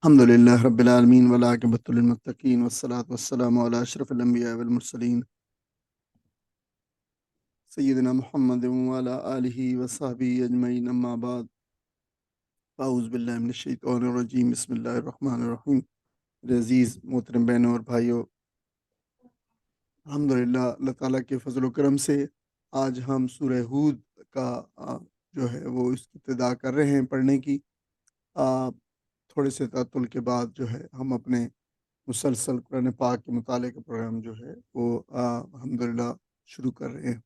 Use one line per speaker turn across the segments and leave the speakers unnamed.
الحمدللہ رب العالمین والعاقبۃ للمتقین والصلاۃ والسلام علی اشرف الانبیاء والمرسلین سیدنا محمد وعلی آلہ وصحبہ اجمعین، اما بعد، اعوذ باللہ من الشیطان الرجیم، بسم اللہ الرحمن الرحیم۔ عزیز محترم بہنوں اور بھائیوں، الحمدللہ اللہ تعالیٰ کے فضل و کرم سے آج ہم سورہ ہود کا جو ہے وہ اس کی ابتدا کر رہے ہیں پڑھنے کی۔ تھوڑے سے تعطل کے بعد جو ہے ہم اپنے مسلسل قرآن پاک کے مطالعے کا پروگرام جو ہے وہ الحمدللہ شروع کر رہے ہیں۔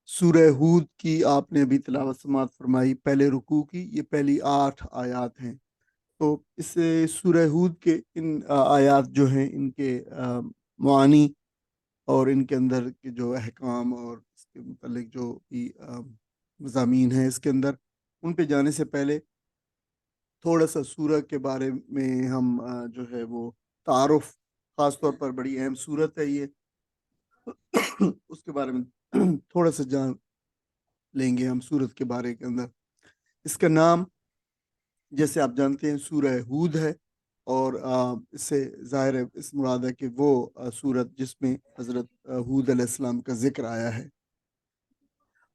سورہ ہود کی آپ نے ابھی تلاوت سماعت فرمائی، پہلے رکوع کی، یہ پہلی 8 آیات ہیں۔ تو اس سورہ ہود کے ان آیات جو ہیں، ان کے معانی اور ان کے اندر کے جو احکام اور اس کے متعلق جو بھی مضامین ہیں اس کے اندر، ان پہ جانے سے پہلے تھوڑا سا سورہ کے بارے میں ہم جو ہے وہ تعارف، خاص طور پر بڑی اہم سورت ہے یہ، اس کے بارے میں تھوڑا سا جان لیں گے ہم سورت کے بارے کے اندر۔ اس کا نام جیسے آپ جانتے ہیں سورہ ہود ہے، اور اس سے ظاہر ہے، اس مراد ہے کہ وہ سورت جس میں حضرت ہود علیہ السلام کا ذکر آیا ہے،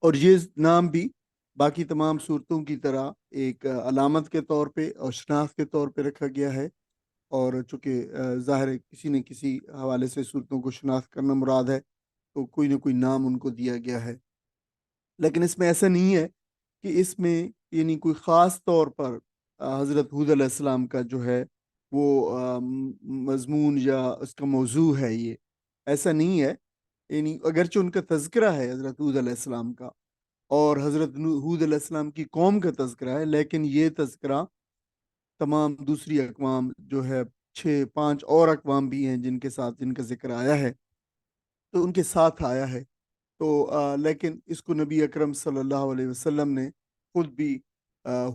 اور یہ نام بھی باقی تمام صورتوں کی طرح ایک علامت کے طور پہ اور شناخت کے طور پہ رکھا گیا ہے، اور چونکہ ظاہر ہے کسی نہ کسی حوالے سے صورتوں کو شناخت کرنا مراد ہے، تو کوئی نہ کوئی نام ان کو دیا گیا ہے۔ لیکن اس میں ایسا نہیں ہے کہ اس میں یعنی کوئی خاص طور پر حضرت حود علیہ السلام کا جو ہے وہ مضمون یا اس کا موضوع ہے، یہ ایسا نہیں ہے۔ یعنی اگرچہ ان کا تذکرہ ہے حضرت حود علیہ السلام کا اور حضرت حود علیہ السلام کی قوم کا تذکرہ ہے، لیکن یہ تذکرہ تمام دوسری اقوام جو ہے، 5 اور اقوام بھی ہیں جن کے ساتھ جن کا ذکر آیا ہے، تو ان کے ساتھ آیا ہے۔ تو لیکن اس کو نبی اکرم صلی اللہ علیہ وسلم نے خود بھی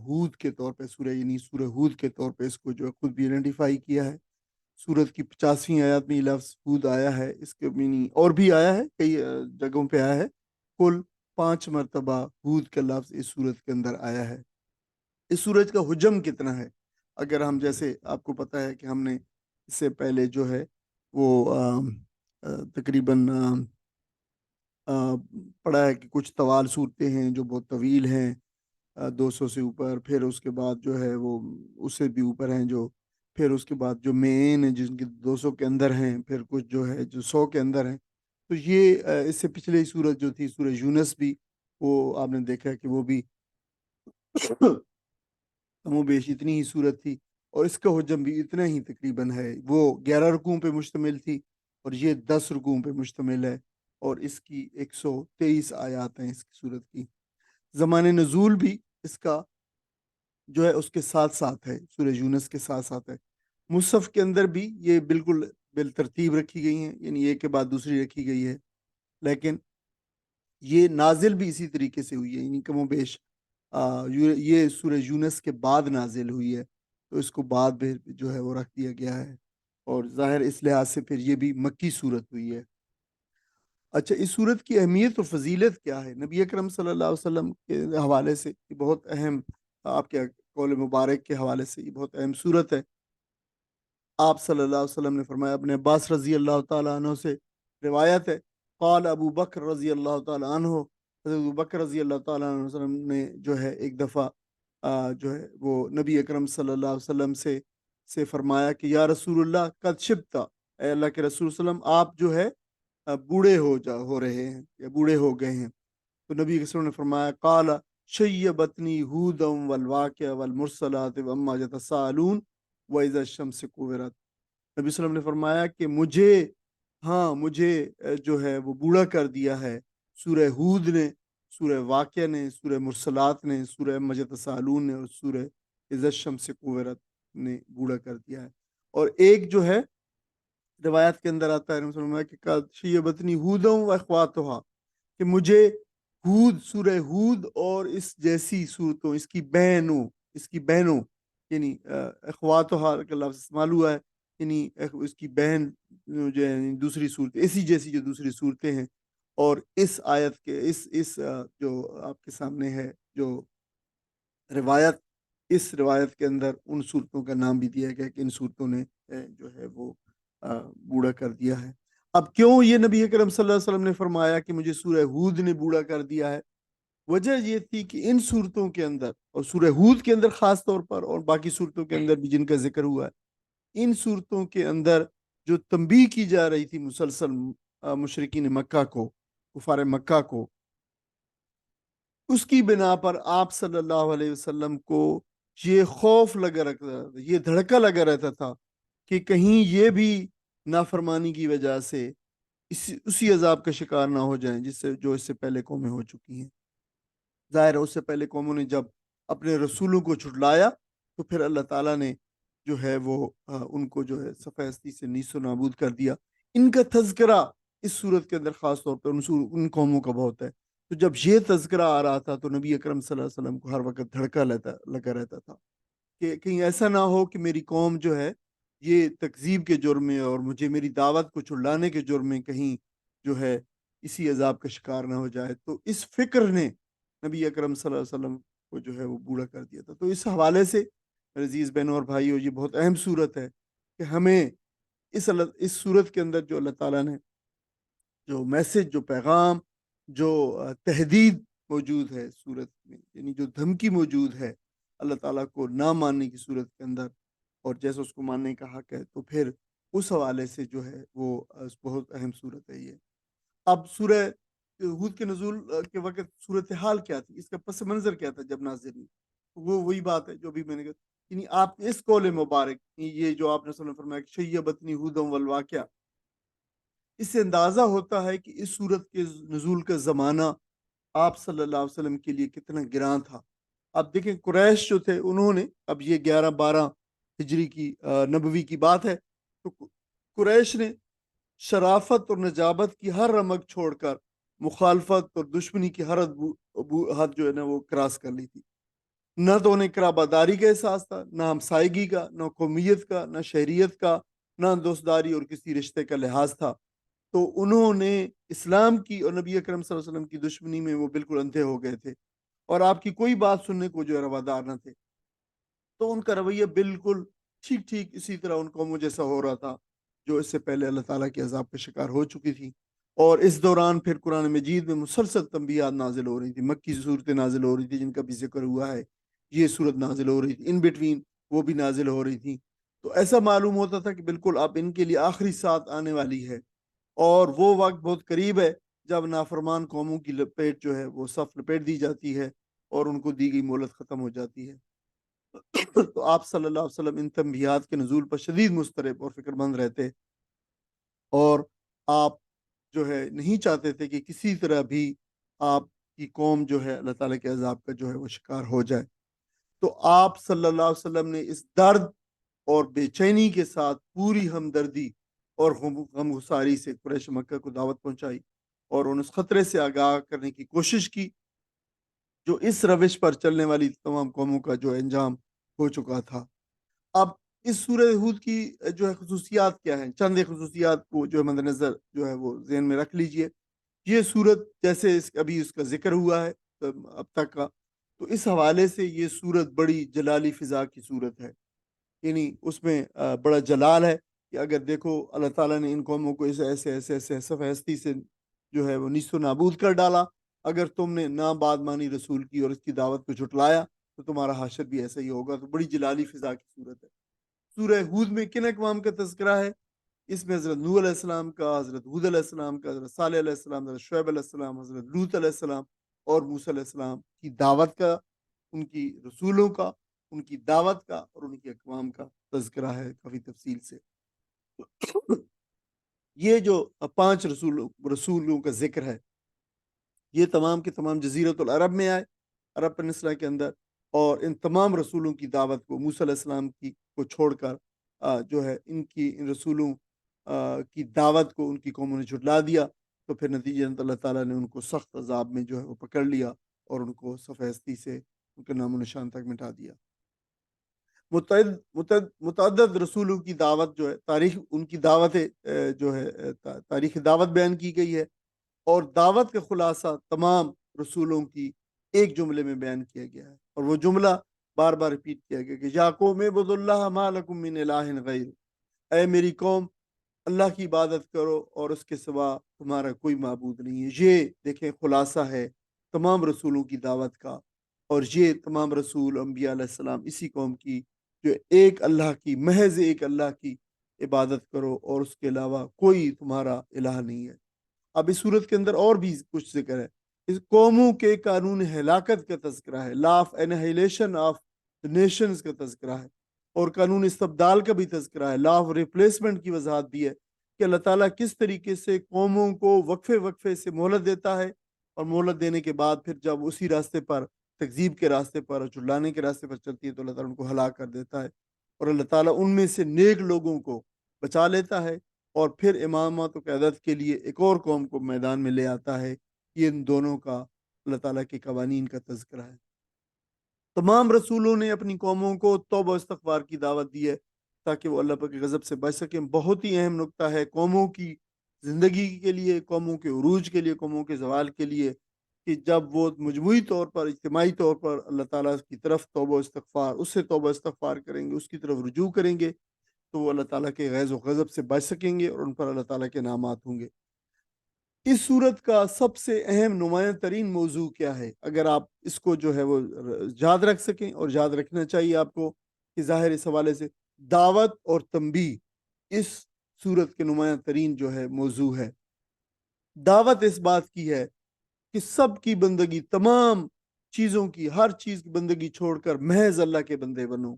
ہود کے طور پہ یعنی سورہ ہود کے طور پہ اس کو جو ہے خود بھی آئیڈینٹیفائی کیا ہے۔ سورت کی 50ویں آیات میں یہ لفظ ہود آیا ہے، اس کے معنی اور بھی آیا ہے، کئی جگہوں پہ آیا ہے، کل 5 مرتبہ ہود کا لفظ اس سورت کے اندر آیا ہے۔ اس سورج کا حجم کتنا ہے، اگر ہم جیسے آپ کو پتہ ہے کہ ہم نے اس سے پہلے جو ہے وہ تقریباً پڑھا ہے کہ کچھ طوال صورتیں ہیں جو بہت طویل ہیں، 200 سے اوپر، پھر اس کے بعد جو ہے وہ اس سے بھی اوپر ہیں جو، پھر اس کے بعد جو مین ہیں جن کے 200 کے اندر ہیں، پھر کچھ جو ہے جو 100 کے اندر ہیں۔ تو یہ اس سے پچھلے سورج جو تھی سورہ یونس بھی، وہ آپ نے دیکھا کہ وہ بھی کم و بیش اتنی ہی صورت تھی، اور اس کا حجم بھی اتنا ہی تقریباً ہے۔ وہ 11 رکوعوں پہ مشتمل تھی اور یہ 10 رکوعوں پہ مشتمل ہے، اور اس کی 123 آیات ہیں اس کی صورت کی۔ زمان نزول بھی اس کا جو ہے اس کے ساتھ ساتھ ہے، سورہ یونس کے ساتھ ساتھ ہے۔ مصحف کے اندر بھی یہ بالکل بالترتیب رکھی گئی ہیں، یعنی ایک کے بعد دوسری رکھی گئی ہے، لیکن یہ نازل بھی اسی طریقے سے ہوئی ہے، یعنی کم و بیش یہ سورہ یونس کے بعد نازل ہوئی ہے، تو اس کو بعد میں جو ہے وہ رکھ دیا گیا ہے، اور ظاہر اس لحاظ سے پھر یہ بھی مکی صورت ہوئی ہے۔ اچھا، اس صورت کی اہمیت اور فضیلت کیا ہے؟ نبی اکرم صلی اللہ علیہ وسلم کے حوالے سے یہ بہت اہم، آپ کے قول مبارک کے حوالے سے یہ بہت اہم صورت ہے۔ آپ صلی اللہ علیہ وسلم نے فرمایا، ابن عباس رضی اللہ تعالیٰ عنہ سے روایت ہے، قال ابو بکر رضی اللہ تعالیٰ عنہ، حضرت ابو بکر رضی اللہ تعالیٰ عنہ وسلم نے جو ہے ایک دفعہ جو ہے وہ نبی اکرم صلی اللہ علیہ وسلم سے فرمایا کہ یا رسول اللہ قد شبتا، اے اللہ کے رسول صلی اللہ علیہ وسلم آپ جو ہے بوڑھے ہو رہے ہیں یا بوڑھے ہو گئے ہیں۔ تو نبی صلی اللہ علیہ وسلم نے فرمایا، قال شیبتنی ہودا والواقع والمرسلات وما یتساءلون وَإِذَا الشَّمْسُ كُوِّرَتْ۔ نبی صلی اللہ علیہ وسلم نے فرمایا کہ مجھے جو ہے وہ بوڑھا کر دیا ہے سورہ ہود نے، سورہ واقعہ نے، سورہ مرسلات نے، سورہ ما یتساءلون نے، اور سورہ اذا الشمس كُوِّرَتْ نے بوڑھا کر دیا ہے۔ اور ایک جو ہے روایت کے اندر آتا ہے، نبی صلی اللہ علیہ وسلم کہ قد شیبتنی ہودا واخواتها، کہ مجھے سورہ ہود اور اس جیسی صورتوں، اس کی بہنوں یعنی اخواتها کا لفظ استعمال ہوا ہے، یعنی اس کی بہن جو ہے، یعنی دوسری صورتیں، اسی جیسی جو دوسری صورتیں ہیں، اور اس آیت کے اس جو آپ کے سامنے ہے جو روایت اس روایت کے اندر ان صورتوں کا نام بھی دیا گیا کہ ان صورتوں نے جو ہے وہ بوڑھا کر دیا ہے۔ اب کیوں یہ نبی اکرم صلی اللہ علیہ وسلم نے فرمایا کہ مجھے سورہ ہود نے بوڑھا کر دیا ہے؟ وجہ یہ تھی کہ ان صورتوں کے اندر، اور سورہ ہود کے اندر خاص طور پر، اور باقی صورتوں کے اندر بھی جن کا ذکر ہوا ہے، ان صورتوں کے اندر جو تنبیہ کی جا رہی تھی مسلسل مشرکین مکہ کو، کفار مکہ کو، اس کی بنا پر آپ صلی اللہ علیہ وسلم کو یہ خوف لگا رہتا تھا، یہ دھڑکا لگا رہتا تھا کہ کہیں یہ بھی نافرمانی کی وجہ سے اسی عذاب کا شکار نہ ہو جائیں جس سے جو اس سے پہلے قومیں ہو چکی ہیں۔ ظاہر ہے اس سے پہلے قوموں نے جب اپنے رسولوں کو چھٹلایا تو پھر اللہ تعالیٰ نے جو ہے وہ ان کو جو ہے صفحہ ہستی سے نیست و نابود کر دیا۔ ان کا تذکرہ اس صورت کے اندر خاص طور پر ان قوموں کا بہت ہے۔ تو جب یہ تذکرہ آ رہا تھا تو نبی اکرم صلی اللہ علیہ وسلم کو ہر وقت دھڑکا لگا رہتا تھا کہ کہیں ایسا نہ ہو کہ میری قوم جو ہے یہ تکذیب کے جرم میں اور مجھے میری دعوت کو چھڑلانے کے جرم میں کہیں جو ہے اسی عذاب کا شکار نہ ہو جائے۔ تو اس فکر نے نبی اکرم صلی اللہ علیہ وسلم کو جو ہے وہ بوڑھا کر دیا تھا۔ تو اس حوالے سے میرے عزیز بہنوں اور بھائیوں، یہ بہت اہم صورت ہے کہ ہمیں اس صورت کے اندر جو اللہ تعالیٰ نے جو میسج، جو پیغام، جو تحدید موجود ہے صورت میں، یعنی جو دھمکی موجود ہے اللہ تعالیٰ کو نہ ماننے کی صورت کے اندر، اور جیسے اس کو ماننے کا حق ہے، تو پھر اس حوالے سے جو ہے وہ بہت اہم صورت ہے یہ۔ اب سورہ ہود کے نزول کے وقت صورتحال کیا تھی، اس کا پس منظر کیا تھا جب نازل ہوئی؟ وہ وہی بات ہے جو بھی میں نے کہا، یعنی آپ اس قول مبارک، یہ جو آپ نے صلی اللہ علیہ وسلم فرمایا کہ شیبتنی ہودم والواقعہ، اس سے اندازہ ہوتا ہے کہ اس صورت کے نزول کا زمانہ آپ صلی اللہ علیہ وسلم کے لیے کتنا گراں تھا۔ اب دیکھیں قریش جو تھے انہوں نے، اب یہ 11-12 ہجری کی نبوی کی بات ہے، تو قریش نے شرافت اور نجابت کی ہر رمق چھوڑ کر مخالفت اور دشمنی کی ہر حد جو ہے نا وہ کراس کر لی تھی۔ نہ تو انہیں قرابہ داری کا احساس تھا، نہ ہمسائیگی کا، نہ قومیت کا، نہ شہریت کا، نہ دوستداری اور کسی رشتے کا لحاظ تھا۔ تو انہوں نے اسلام کی اور نبی اکرم صلی اللہ علیہ وسلم کی دشمنی میں وہ بالکل اندھے ہو گئے تھے، اور آپ کی کوئی بات سننے کو جو ہے روادار نہ تھے۔ تو ان کا رویہ بالکل ٹھیک ٹھیک اسی طرح ان قوموں جیسا ہو رہا تھا جو اس سے پہلے اللہ تعالیٰ کے عذاب کا شکار ہو چکی تھی۔ اور اس دوران پھر قرآن مجید میں مسلسل تنبیہات نازل ہو رہی تھی، مکی صورتیں نازل ہو رہی تھی جن کا بھی ذکر ہوا ہے، یہ صورت نازل ہو رہی تھی، ان بٹوین وہ بھی نازل ہو رہی تھی۔ تو ایسا معلوم ہوتا تھا کہ بالکل اب ان کے لیے آخری ساتھ آنے والی ہے، اور وہ وقت بہت قریب ہے جب نافرمان قوموں کی لپیٹ جو ہے وہ صف لپیٹ دی جاتی ہے اور ان کو دی گئی مہلت ختم ہو جاتی ہے۔ تو آپ صلی اللہ علیہ وسلم ان تنبیہات کے نزول پر شدید مضطرب اور فکر مند رہتے، اور آپ جو ہے نہیں چاہتے تھے کہ کسی طرح بھی آپ کی قوم جو ہے اللہ تعالیٰ کے عذاب کا جو ہے وہ شکار ہو جائے۔ تو آپ صلی اللہ علیہ وسلم نے اس درد اور بے چینی کے ساتھ پوری ہمدردی اور غم گساری سے قریش مکہ کو دعوت پہنچائی، اور ان اس خطرے سے آگاہ کرنے کی کوشش کی جو اس روش پر چلنے والی تمام قوموں کا جو انجام ہو چکا تھا۔ اب اس سورہ ہود کی جو ہے خصوصیات کیا ہیں، چند خصوصیات کو جو ہے مد نظر جو ہے وہ ذہن میں رکھ لیجئے۔ یہ صورت جیسے ابھی اس کا ذکر ہوا ہے اب تک کا، تو اس حوالے سے یہ صورت بڑی جلالی فضا کی صورت ہے، یعنی اس میں بڑا جلال ہے کہ اگر دیکھو اللہ تعالیٰ نے ان قوموں کو ایسے ایسے ایسے ایسے صفحہ ہستی سے جو ہے وہ نیست و نابود کر ڈالا، اگر تم نے نہ بات مانی رسول کی اور اس کی دعوت کو جھٹلایا تو تمہارا حشر بھی ایسا ہی ہوگا۔ تو بڑی جلالی فضا کی صورت ہے۔ سورہ ہود میں کن اقوام کا تذکرہ ہے؟ اس میں حضرت نوح علیہ السلام کا، حضرت ہود علیہ السلام کا، حضرت صالح علیہ السلام، حضرت شعیب علیہ السلام، حضرت لوط علیہ السلام اور موسیٰ علیہ السلام کی دعوت کا، ان کی رسولوں کا، ان کی دعوت کا اور ان کی اقوام کا تذکرہ ہے کافی تفصیل سے۔ یہ جو 5 رسولوں کا ذکر ہے، یہ تمام کے تمام جزیرۃ العرب میں آئے، عرب پنسلا کے اندر، اور ان تمام رسولوں کی دعوت کو موسیٰ علیہ السلام کی کو چھوڑ کر جو ہے ان رسولوں کی دعوت کو ان کی قوموں نے جھٹلا دیا، تو پھر نتیجہ اللہ تعالیٰ نے ان کو سخت عذاب میں جو ہے وہ پکڑ لیا اور ان کو صفحہ ہستی سے ان کے نام و نشان تک مٹا دیا۔ متعدد رسولوں کی دعوت جو ہے، تاریخ ان کی دعوت جو ہے تاریخ دعوت بیان کی گئی ہے، اور دعوت کا خلاصہ تمام رسولوں کی ایک جملے میں بیان کیا گیا ہے، اور وہ جملہ بار بار ریپیٹ کیا گیا کہ یا قوم اعبدوا ما لکم من الہ غیر، اے میری قوم اللہ کی عبادت کرو اور اس کے سوا تمہارا کوئی معبود نہیں ہے۔ یہ دیکھیں خلاصہ ہے تمام رسولوں کی دعوت کا، اور یہ تمام رسول انبیاء علیہ السلام اسی قوم کی، جو ایک اللہ کی، محض ایک اللہ کی عبادت کرو اور اس کے علاوہ کوئی تمہارا الہ نہیں ہے۔ اب اس صورت کے اندر اور بھی کچھ ذکر ہے، اس قوموں کے قانون ہلاکت کا تذکرہ ہے، law of inhalation of nations کا تذکرہ ہے، اور قانون استبدال کا بھی تذکرہ ہے، لا آف ریپلیسمنٹ کی وضاحت بھی ہے کہ اللہ تعالیٰ کس طریقے سے قوموں کو وقفے وقفے سے مہلت دیتا ہے، اور مہلت دینے کے بعد پھر جب اسی راستے پر، تکذیب کے راستے پر، جھٹلانے کے راستے پر چلتی ہے، تو اللہ تعالیٰ ان کو ہلاک کر دیتا ہے، اور اللہ تعالیٰ ان میں سے نیک لوگوں کو بچا لیتا ہے، اور پھر امامت و قیادت کے لیے ایک اور قوم کو میدان میں لے آتا ہے۔ یہ ان دونوں کا اللہ تعالیٰ کے قوانین کا تذکرہ ہے۔ تمام رسولوں نے اپنی قوموں کو توبہ و استغفار کی دعوت دی ہے تاکہ وہ اللہ پاک کے غضب سے بچ سکیں۔ بہت ہی اہم نکتہ ہے قوموں کی زندگی کے لیے، قوموں کے عروج کے لیے، قوموں کے زوال کے لیے، کہ جب وہ مجموعی طور پر، اجتماعی طور پر اللہ تعالیٰ کی طرف توبہ و استغفار، اس سے توبہ و استغفار کریں گے، اس کی طرف رجوع کریں گے، تو وہ اللہ تعالیٰ کے غیظ و غضب سے بچ سکیں گے، اور ان پر اللہ تعالیٰ کے انعامات ہوں گے۔ اس صورت کا سب سے اہم نمایاں ترین موضوع کیا ہے؟ اگر آپ اس کو جو ہے وہ یاد رکھ سکیں، اور یاد رکھنا چاہیے آپ کو کہ ظاہر اس حوالے سے دعوت اور تنبیہ اس صورت کے نمایاں ترین جو ہے موضوع ہے۔ دعوت اس بات کی ہے کہ سب کی بندگی، تمام چیزوں کی، ہر چیز کی بندگی چھوڑ کر محض اللہ کے بندے بنو،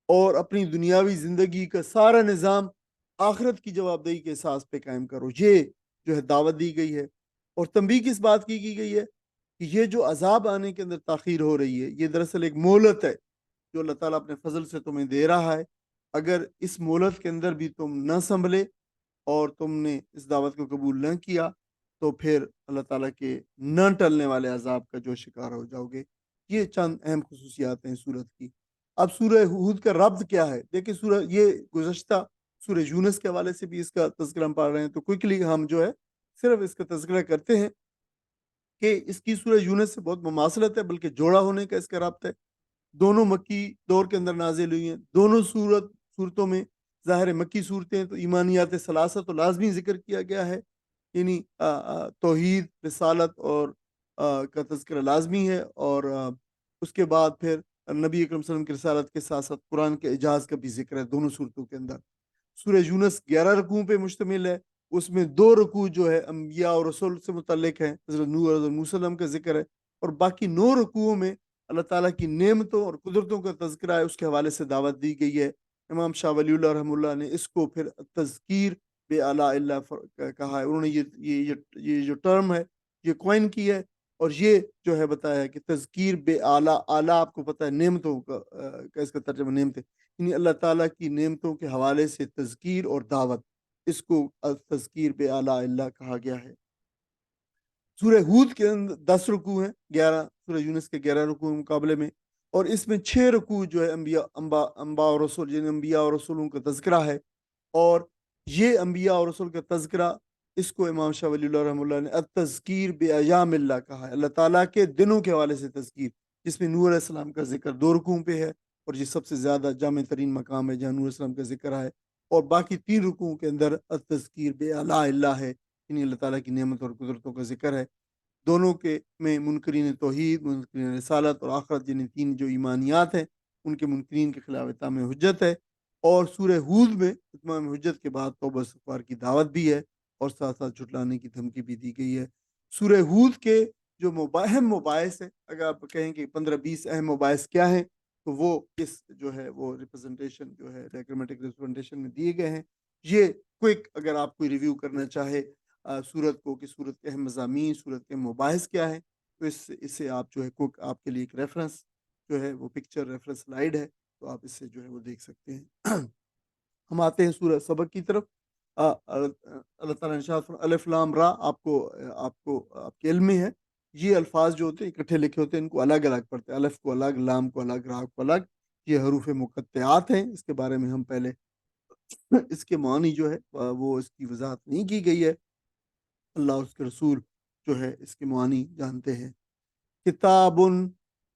اور اپنی دنیاوی زندگی کا سارا نظام آخرت کی جواب دہی کے احساس پہ قائم کرو۔ یہ جو ہے دعوت دی گئی ہے، اور تنبیہ کس بات کی گئی ہے کہ یہ جو عذاب آنے کے اندر تاخیر ہو رہی ہے، یہ دراصل ایک مہلت ہے جو اللہ تعالیٰ اپنے فضل سے تمہیں دے رہا ہے۔ اگر اس مہلت کے اندر بھی تم نہ سنبھلے اور تم نے اس دعوت کو قبول نہ کیا، تو پھر اللہ تعالیٰ کے نہ ٹلنے والے عذاب کا جو شکار ہو جاؤ گے۔ یہ چند اہم خصوصیات ہیں سورت کی۔ اب سورہ ہود کا ربط کیا ہے؟ دیکھیں سورہ، یہ گزشتہ سورہ یونس کے حوالے سے بھی اس کا تذکرہ ہم پڑھ رہے ہیں، تو کوئکلی ہم جو ہے صرف اس کا تذکرہ کرتے ہیں کہ اس کی سورہ یونس سے بہت مماثلت ہے، بلکہ جوڑا ہونے کا اس کا ربط ہے۔ دونوں مکی دور کے اندر نازل ہوئی ہیں، دونوں صورتوں میں ظاہر مکی صورتیں ہیں، تو ایمانیات ثلاثہ تو لازمی ذکر کیا گیا ہے، یعنی توحید، رسالت اور کا تذکرہ لازمی ہے، اور اس کے بعد پھر نبی اکرم صلی اللہ علیہ وسلم کی رسالت کے ساتھ ساتھ قرآن کے اعجاز کا بھی ذکر ہے دونوں صورتوں کے اندر۔ سورہ یونس 11 رکوعوں پہ مشتمل ہے، اس میں 2 رکوع جو ہے انبیاء اور رسول سے متعلق ہیں، حضرت نوح اور حضرت موسیٰ علیہ السلام کا ذکر ہے، اور باقی 9 رکوعوں میں اللہ تعالیٰ کی نعمتوں اور قدرتوں کا تذکرہ ہے، اس کے حوالے سے دعوت دی گئی ہے۔ امام شاہ ولی اللہ رحمہ اللہ نے اس کو پھر تذکیر بے آلاء اللہ کہا ہے، انہوں نے یہ جو ٹرم ہے یہ کوائن کی ہے، اور یہ جو ہے بتایا ہے کہ تذکیر بے آلاء، آلاء آپ کو پتہ ہے نعمتوں کا اس کا ترجمہ نعمتیں، یعنی اللہ تعالیٰ کی نعمتوں کے حوالے سے تذکیر اور دعوت، اس کو تذکیر بے آلاء اللہ کہا گیا ہے۔ سورہ ہود کے اندر 10 رکوع ہیں، 11 سورہ یونس کے 11 رکوع کے مقابلے میں، اور اس میں 6 رکوع جو ہے انبیاء اور رسول، یعنی انبیاء اور رسولوں کا تذکرہ ہے، اور یہ انبیاء اور رسول کا تذکرہ، اس کو امام شاہ ولی اللہ رحمہ اللہ نے التذکیر بایام اللہ کہا ہے، اللہ تعالیٰ کے دنوں کے حوالے سے تذکیر، جس میں نوح علیہ السلام کا ذکر 2 رکوعوں پہ ہے، اور یہ سب سے زیادہ جامع ترین مقام ہے جہاں نوح علیہ السلام کا ذکر ہے، اور باقی 3 رکوعوں کے اندر التذکیر بآلاء اللہ ہے، یعنی اللہ تعالیٰ کی نعمت اور قدرتوں کا ذکر ہے۔ دونوں کے میں منکرین توحید، منکرین رسالت اور آخرت، یعنی 3 جو ایمانیات ہیں، ان کے منکرین کے خلاف اتمام حجت ہے، اور سورہ ہود میں اتمام حجت کے بعد توبہ استغفار کی دعوت بھی ہے، اور ساتھ ساتھ جھٹلانے کی دھمکی بھی دی گئی ہے۔ سورہ ہود کے جو اہم مباحث ہیں، اگر آپ کہیں کہ 15-20 اہم مباحث کیا ہیں، تو وہ اس جو ہے وہ ریپرزنٹیشن جو ہے ڈائگرامیٹک ریپرزنٹیشن میں دیے گئے ہیں۔ یہ کوئک اگر آپ کوئی ریویو کرنا چاہے سورت کو کہ سورت کے اہم مضامین، سورت کے مباحث کیا ہیں، تو اس سے آپ جو ہے کوئک آپ کے لیے ایک ریفرنس جو ہے وہ پکچر ریفرنس سلائیڈ ہے، تو آپ اس سے جو ہے وہ دیکھ سکتے ہیں۔ ہم آتے ہیں سورہ سبق کی طرف۔ اللہ تعالیٰ نے ارشاد فرمایا الف لام را، آپ کے علم میں ہے یہ الفاظ جو ہوتے ہیں اکٹھے لکھے ہوتے ہیں، ان کو الگ الگ پڑھتے ہیں، الف کو الگ، لام کو الگ، را کو الگ، یہ حروف مقطعات ہیں، اس کے بارے میں ہم پہلے اس کے معنی جو ہے وہ اس کی وضاحت نہیں کی گئی ہے، اللہ اور اس کے رسول جو ہے اس کے معانی جانتے ہیں۔ کتاب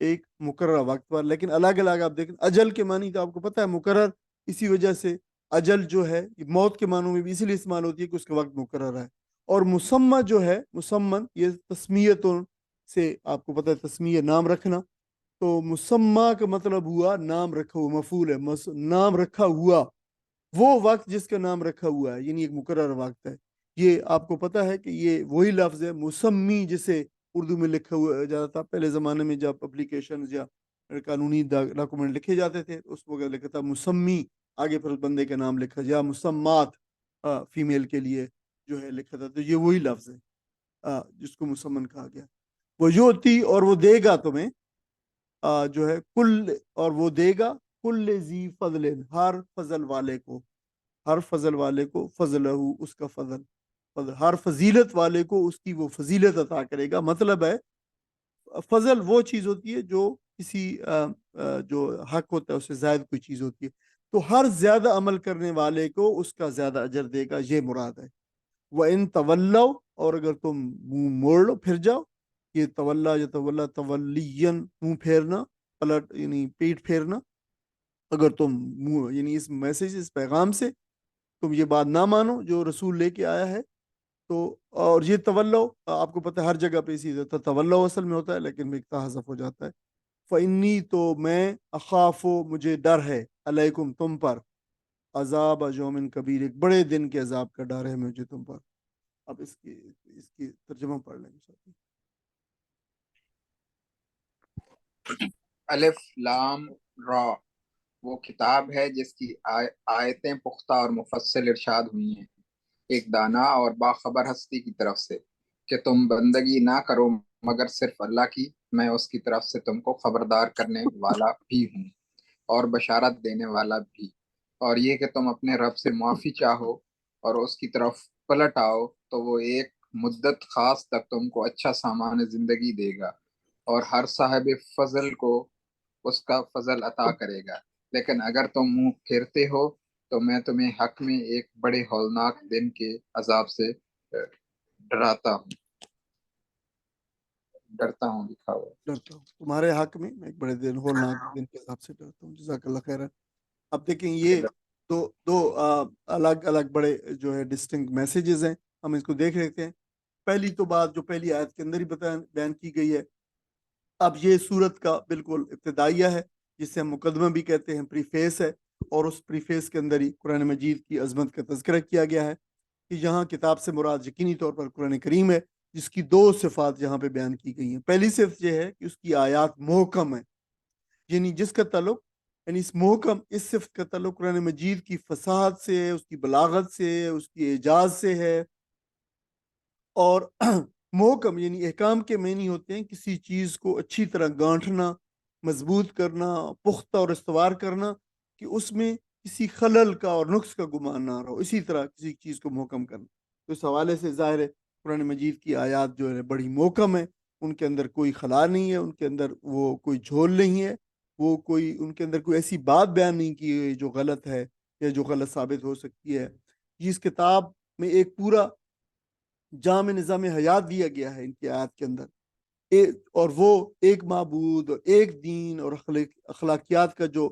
ایک مقررہ وقت پر، لیکن الگ الگ آپ دیکھیں اجل کے معنی تو آپ کو پتہ ہے مقرر، اسی وجہ سے اجل جو ہے موت کے معنوں میں بھی اسی لیے استعمال ہوتی ہے کہ اس کا وقت مقرر ہے. اور مسمى جو ہے مسمن یہ تسمیتوں سے آپ کو پتہ ہے تسمیہ نام رکھنا، تو مسمى کا مطلب ہوا نام رکھا ہوا، مفعول ہے نام رکھا ہوا، وہ وقت جس کا نام رکھا ہوا ہے یعنی ایک مقرر وقت ہے. یہ آپ کو پتہ ہے کہ یہ وہی لفظ ہے مسمی جسے اردو میں لکھا ہوا جاتا تھا پہلے زمانے میں جب اپلیکیشنز یا قانونی ڈاکومنٹ لکھے جاتے تھے اس وقت لکھا تھا مسمی، آگے پھر اس بندے کا نام لکھا یا مسمات فیمیل کے لیے جو ہے لکھا تھا، تو یہ وہی لفظ ہے جس کو مسمن کہا گیا. وہ یوتی اور وہ دے گا تمہیں جو ہے کل، اور وہ دے گا کل ذی فضل ہر فضل والے کو، ہر فضل والے کو فضلہ اس کا فضل، ہر فضیلت والے کو اس کی وہ فضیلت عطا کرے گا. مطلب ہے فضل وہ چیز ہوتی ہے جو کسی جو حق ہوتا ہے اس سے زائد کوئی چیز ہوتی ہے، تو ہر زیادہ عمل کرنے والے کو اس کا زیادہ اجر دے گا، یہ مراد ہے. وَإِن تَوَلَّوْا اور اگر تم منہ موڑ لو پھر جاؤ، یہ تولا یا تولا تولین منہ پھیرنا، پلٹ یعنی پیٹ پھیرنا، اگر تم منہ یعنی اس میسج اس پیغام سے تم یہ بات نہ مانو جو رسول لے کے آیا ہے، تو اور یہ تولو آپ کو پتہ ہے ہر جگہ پہ اسی طرح تولو اصل میں ہوتا ہے لیکن میں حذف ہو جاتا ہے. فَإِنِّي تو میں اخافو مجھے ڈر ہے علیکم تم پر، عذاب یوم کبیر ایک بڑے دن کے عذاب کا ڈر ہے مجھے تم پر. اب اس کی ترجمہ پڑھ لیں گے.
الف لام را، وہ کتاب ہے جس کی آیتیں پختہ اور مفصل ارشاد ہوئی ہیں ایک دانا اور باخبر ہستی کی طرف سے کہ تم بندگی نہ کرو مگر صرف اللہ کی، میں اس کی طرف سے تم کو خبردار کرنے والا بھی ہوں اور بشارت دینے والا بھی. اور یہ کہ تم اپنے رب سے معافی چاہو اور اس کی طرف پلٹ آؤ تو وہ ایک مدت خاص تک تم کو اچھا سامان زندگی دے گا اور ہر صاحب فضل کو اس کا فضل عطا کرے گا. لیکن اگر تم منہ پھیرتے ہو تو میں تمہیں حق میں ایک بڑے ہولناک دن کے عذاب سے ڈرتا ہوں لکھا ہوا.
ڈرتا ہوں تمہارے حق میں ایک بڑے دن ہولناک دن کے حساب سے ڈرتا ہوں. جزاک اللہ خیر. اب دیکھیں یہ دو الگ الگ بڑے جو ہے ڈسٹنکٹ میسیجز ہیں، ہم اس کو دیکھ رہے ہیں. پہلی تو بات جو پہلی آیت کے اندر ہی بیان کی گئی ہے. اب یہ سورت کا بالکل ابتدائیہ ہے جسے ہم مقدمہ بھی کہتے ہیں، پریفیس ہے، اور اس پریفیس کے اندر ہی قرآن مجید کی عظمت کا تذکرہ کیا گیا ہے کہ یہاں کتاب سے مراد یقینی طور پر قرآن کریم ہے جس کی دو صفات یہاں پہ بیان کی گئی ہیں. پہلی صفت یہ ہے کہ اس کی آیات محکم ہے، یعنی جس کا تعلق یعنی اس محکم اس صفت کا تعلق قرآن مجید کی فصاحت سے ہے، اس کی بلاغت سے ہے، اس کی اعجاز سے ہے. اور محکم یعنی احکام کے معنی ہوتے ہیں کسی چیز کو اچھی طرح گانٹھنا، مضبوط کرنا، پختہ اور استوار کرنا کہ اس میں کسی خلل کا اور نقص کا گمان نہ رہو، اسی طرح کسی چیز کو محکم کرنا. تو اس حوالے سے ظاہر ہے قرآن مجید کی آیات جو ہے بڑی محکم ہے، ان کے اندر کوئی خلا نہیں ہے، ان کے اندر وہ کوئی جھول نہیں ہے، وہ کوئی ان کے اندر کوئی ایسی بات بیان نہیں کی ہے جو غلط ہے یا جو غلط ثابت ہو سکتی ہے. اس کتاب میں ایک پورا جامع نظام حیات دیا گیا ہے ان کی آیات کے اندر، اور وہ ایک معبود اور ایک دین اور اخلاقیات کا جو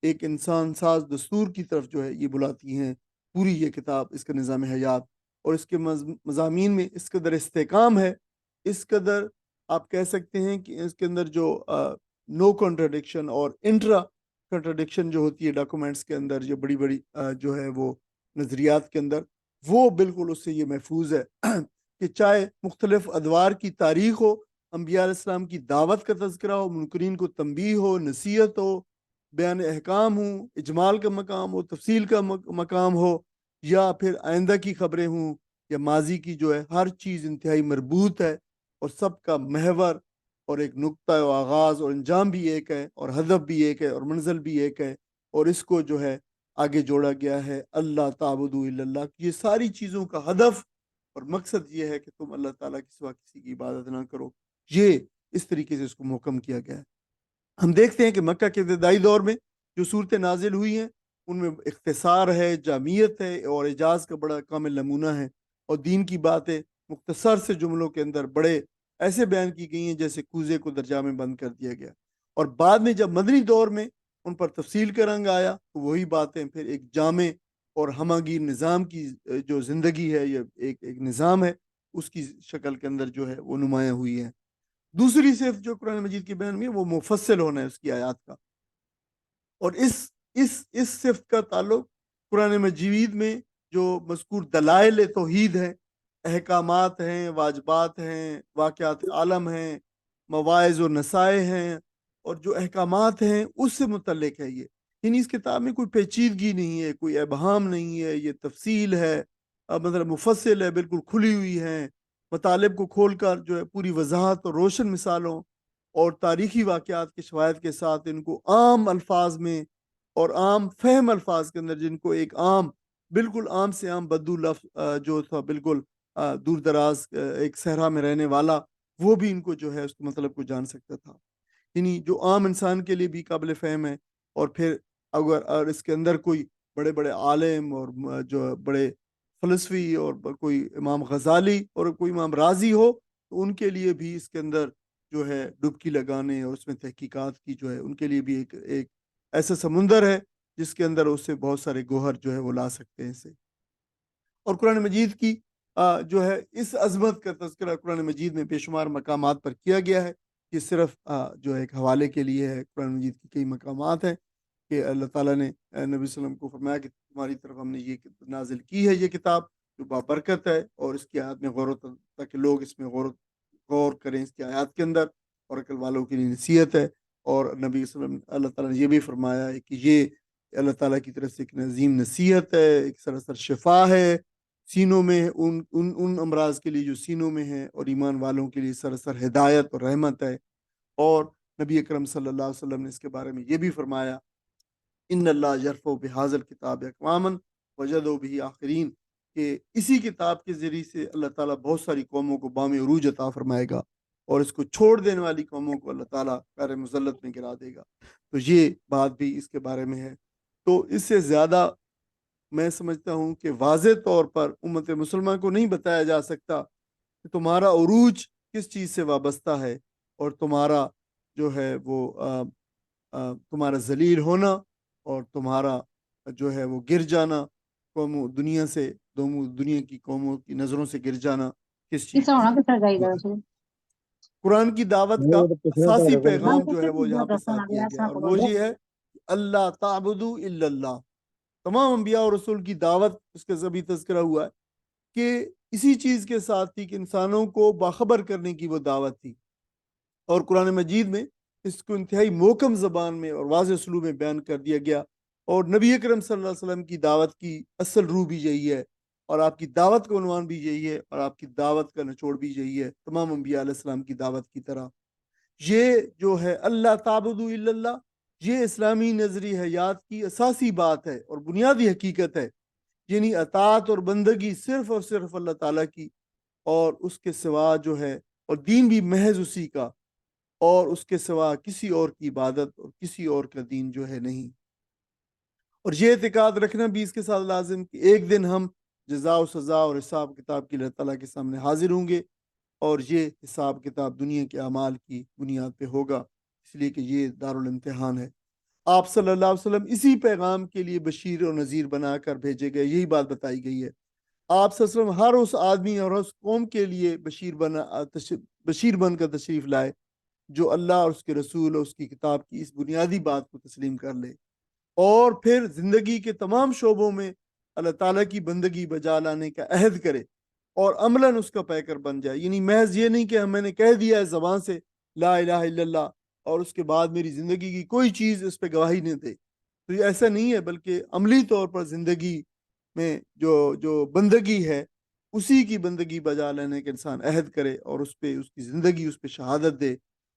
ایک انسان ساز دستور کی طرف جو ہے یہ بلاتی ہیں پوری یہ کتاب، اس کا نظام حیات اور اس کے مضامین میں اس قدر استحکام ہے، اس قدر آپ کہہ سکتے ہیں کہ اس کے اندر جو نو کنٹراڈکشن اور انٹرا کنٹراڈکشن جو ہوتی ہے ڈاکومنٹس کے اندر، جو بڑی بڑی جو ہے وہ نظریات کے اندر، وہ بالکل اس سے یہ محفوظ ہے کہ چاہے مختلف ادوار کی تاریخ ہو، انبیاء علیہ السلام کی دعوت کا تذکرہ ہو، منکرین کو تنبیہ ہو، نصیحت ہو، بیان احکام ہو، اجمال کا مقام ہو، تفصیل کا مقام ہو، یا پھر آئندہ کی خبریں ہوں یا ماضی کی، جو ہے ہر چیز انتہائی مربوط ہے اور سب کا محور اور ایک نقطہ و آغاز اور انجام بھی ایک ہے اور ہدف بھی ایک ہے اور منزل بھی ایک ہے، اور اس کو جو ہے آگے جوڑا گیا ہے اللہ تعبدوا الا اللہ. یہ ساری چیزوں کا ہدف اور مقصد یہ ہے کہ تم اللہ تعالیٰ کے سوا کسی کی عبادت نہ کرو. یہ اس طریقے سے اس کو محکم کیا گیا ہے. ہم دیکھتے ہیں کہ مکہ کے ابتدائی دور میں جو صورتیں نازل ہوئی ہیں ان میں اختصار ہے، جامعیت ہے اور اعجاز کا بڑا کامل نمونہ ہے، اور دین کی باتیں مختصر سے جملوں کے اندر بڑے ایسے بیان کی گئی ہیں جیسے کوزے کو درجہ میں بند کر دیا گیا. اور بعد میں جب مدنی دور میں ان پر تفصیل کا رنگ آیا تو وہی باتیں پھر ایک جامع اور ہمہ گیر نظام کی جو زندگی ہے، یہ ایک نظام ہے، اس کی شکل کے اندر جو ہے وہ نمایاں ہوئی ہے۔ دوسری صرف جو قرآن مجید کی بیان میں ہے وہ مفصل ہونا ہے اس کی آیات کا، اور اس صفت کا تعلق قرآن مجید میں جو مذکور دلائل توحید ہیں، احکامات ہیں، واجبات ہیں، واقعات عالم ہیں، مواعظ و نصائح ہیں، اور جو احکامات ہیں اس سے متعلق ہے یہ، یعنی اس کتاب میں کوئی پیچیدگی نہیں ہے، کوئی ابہام نہیں ہے، یہ تفصیل ہے، مطلب مفصل ہے، بالکل کھلی ہوئی ہے، مطالب کو کھول کر جو ہے پوری وضاحت اور روشن مثالوں اور تاریخی واقعات کے شواہد کے ساتھ ان کو عام الفاظ میں اور عام فہم الفاظ کے اندر، جن کو ایک عام بالکل عام سے عام بدو لفظ جو تھا بالکل دور دراز ایک صحرا میں رہنے والا، وہ بھی ان کو جو ہے اس کے مطلب کو جان سکتا تھا، یعنی جو عام انسان کے لیے بھی قابل فہم ہے۔ اور پھر اگر اس کے اندر کوئی بڑے بڑے عالم اور جو بڑے فلسفی اور کوئی امام غزالی اور کوئی امام رازی ہو تو ان کے لیے بھی اس کے اندر جو ہے ڈبکی لگانے اور اس میں تحقیقات کی جو ہے ان کے لیے بھی ایک ایسا سمندر ہے جس کے اندر اس سے بہت سارے گوہر جو ہے وہ لا سکتے ہیں اسے۔ اور قرآن مجید کی جو ہے اس عظمت کا تذکرہ قرآن مجید میں بے شمار مقامات پر کیا گیا ہے، یہ صرف جو ایک حوالے کے لیے ہے۔ قرآن مجید کی کئی مقامات ہیں کہ اللہ تعالیٰ نے نبی صلی اللہ علیہ وسلم کو فرمایا کہ تمہاری طرف ہم نے یہ نازل کی ہے، یہ کتاب جو بابرکت ہے، اور اس کی آیات میں تاکہ لوگ اس میں غور کریں اس کی آیات کے اندر، اور عقل والوں کے لیے نصیحت ہے۔ اور نبی صلی اللہ علیہ وسلم اللہ تعالیٰ نے یہ بھی فرمایا ہے کہ یہ اللہ تعالیٰ کی طرف سے ایک عظیم نصیحت ہے، ایک سراسر شفا ہے سینوں میں، ان امراض کے لیے جو سینوں میں ہیں، اور ایمان والوں کے لیے سراسر ہدایت اور رحمت ہے۔ اور نبی اکرم صلی اللہ علیہ وسلم نے اس کے بارے میں یہ بھی فرمایا، ان اللہ یرفع بہذا الکتاب اقواما وجدوا به آخرین، کہ اسی کتاب کے ذریعے سے اللہ تعالیٰ بہت ساری قوموں کو بام عروج عطا فرمائے گا، اور اس کو چھوڑ دینے والی قوموں کو اللہ تعالیٰ کار مذلت میں گرا دے گا۔ تو یہ بات بھی اس کے بارے میں ہے۔ تو اس سے زیادہ میں سمجھتا ہوں کہ واضح طور پر امت مسلمہ کو نہیں بتایا جا سکتا کہ تمہارا عروج کس چیز سے وابستہ ہے، اور تمہارا جو ہے وہ تمہارا ذلیل ہونا اور تمہارا جو ہے وہ گر جانا قوموں دنیا سے، دنیا کی قوموں کی نظروں سے گر جانا کس چیز
ایسا ہونا
سے
کتنا چاہیے
ہوا ہے۔
اسے
قرآن کی دعوت کا
وہ تو پچھلے
اساسی
پڑھ رہے
ہم
پیغام جو ہے
کتنے
وہ یہاں
بہت
پہ
رسنا
ساتھ دیا
دیا
گیا ہے،
سنا
اور
کو
وہ یہ ہے کہ اللہ تعبدوا الا اللہ۔ تمام انبیاء اور رسول کی دعوت، اس کا ضبی تذکرہ ہوا ہے کہ اسی چیز کے ساتھ تھی کہ انسانوں کو باخبر کرنے کی وہ دعوت تھی، اور قرآن مجید میں اس کو انتہائی محکم زبان میں اور واضح اسلوب میں بیان کر دیا گیا۔ اور نبی اکرم صلی اللہ علیہ وسلم کی دعوت کی اصل روح بھی یہی ہے، اور آپ کی دعوت کا عنوان بھی یہی ہے، اور آپ کی دعوت کا نچوڑ بھی یہی ہے، تمام انبیاء علیہ السلام کی دعوت کی طرح۔ یہ جو ہے اللہ تعبدوا الا اللہ، یہ اسلامی نظری حیات کی اساسی بات ہے اور بنیادی حقیقت ہے، یعنی اطاعت اور بندگی صرف اور صرف اللہ تعالیٰ کی، اور اس کے سوا جو ہے، اور دین بھی محض اسی کا، اور اس کے سوا کسی اور کی عبادت اور کسی اور کا دین جو ہے نہیں۔ اور یہ اعتقاد رکھنا بھی اس کے ساتھ لازم کہ ایک دن ہم جزا و سزا اور حساب کتاب کی اللہ تعالیٰ کے سامنے حاضر ہوں گے، اور یہ حساب کتاب دنیا کے اعمال کی بنیاد پہ ہوگا، اس لیے کہ یہ دارالامتحان ہے۔ آپ صلی اللہ علیہ وسلم اسی پیغام کے لیے بشیر اور نذیر بنا کر بھیجے گئے، یہی بات بتائی گئی ہے۔ آپ صلی اللہ علیہ وسلم ہر اس آدمی اور اس قوم کے لیے بشیر بن کر تشریف لائے جو اللہ اور اس کے رسول اور اس کی کتاب کی اس بنیادی بات کو تسلیم کر لے، اور پھر زندگی کے تمام شعبوں میں اللہ تعالیٰ کی بندگی بجا لانے کا عہد کرے اور عملاً اس کا پیکر بن جائے، یعنی محض یہ نہیں کہ میں نے کہہ دیا ہے زبان سے لا الہ الا اللہ، اور اس کے بعد میری زندگی کی کوئی چیز اس پہ گواہی نہیں دے، تو یہ ایسا نہیں ہے، بلکہ عملی طور پر زندگی میں جو بندگی ہے اسی کی بندگی بجا لینے کا انسان عہد کرے، اور اس پہ اس کی زندگی اس پہ شہادت دے،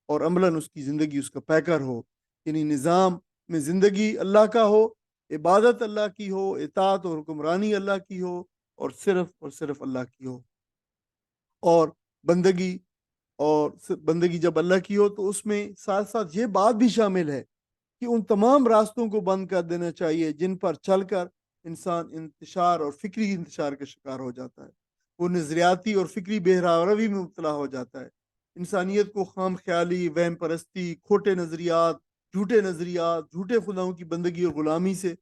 اور عملاً اس کی زندگی اس کا پیکر ہو، یعنی نظام میں زندگی اللہ کا ہو، عبادت اللہ کی ہو، اطاعت اور حکمرانی اللہ کی ہو، اور صرف اللہ کی ہو، اور بندگی جب اللہ کی ہو تو اس میں ساتھ ساتھ یہ بات بھی شامل ہے کہ ان تمام راستوں کو بند کر دینا چاہیے جن پر چل کر انسان انتشار اور فکری انتشار کا شکار ہو جاتا ہے، وہ نظریاتی اور فکری بہراوی میں مبتلا ہو جاتا ہے، انسانیت کو خام خیالی، وہم پرستی، کھوٹے نظریات، جھوٹے خداؤں کی بندگی اور غلامی سے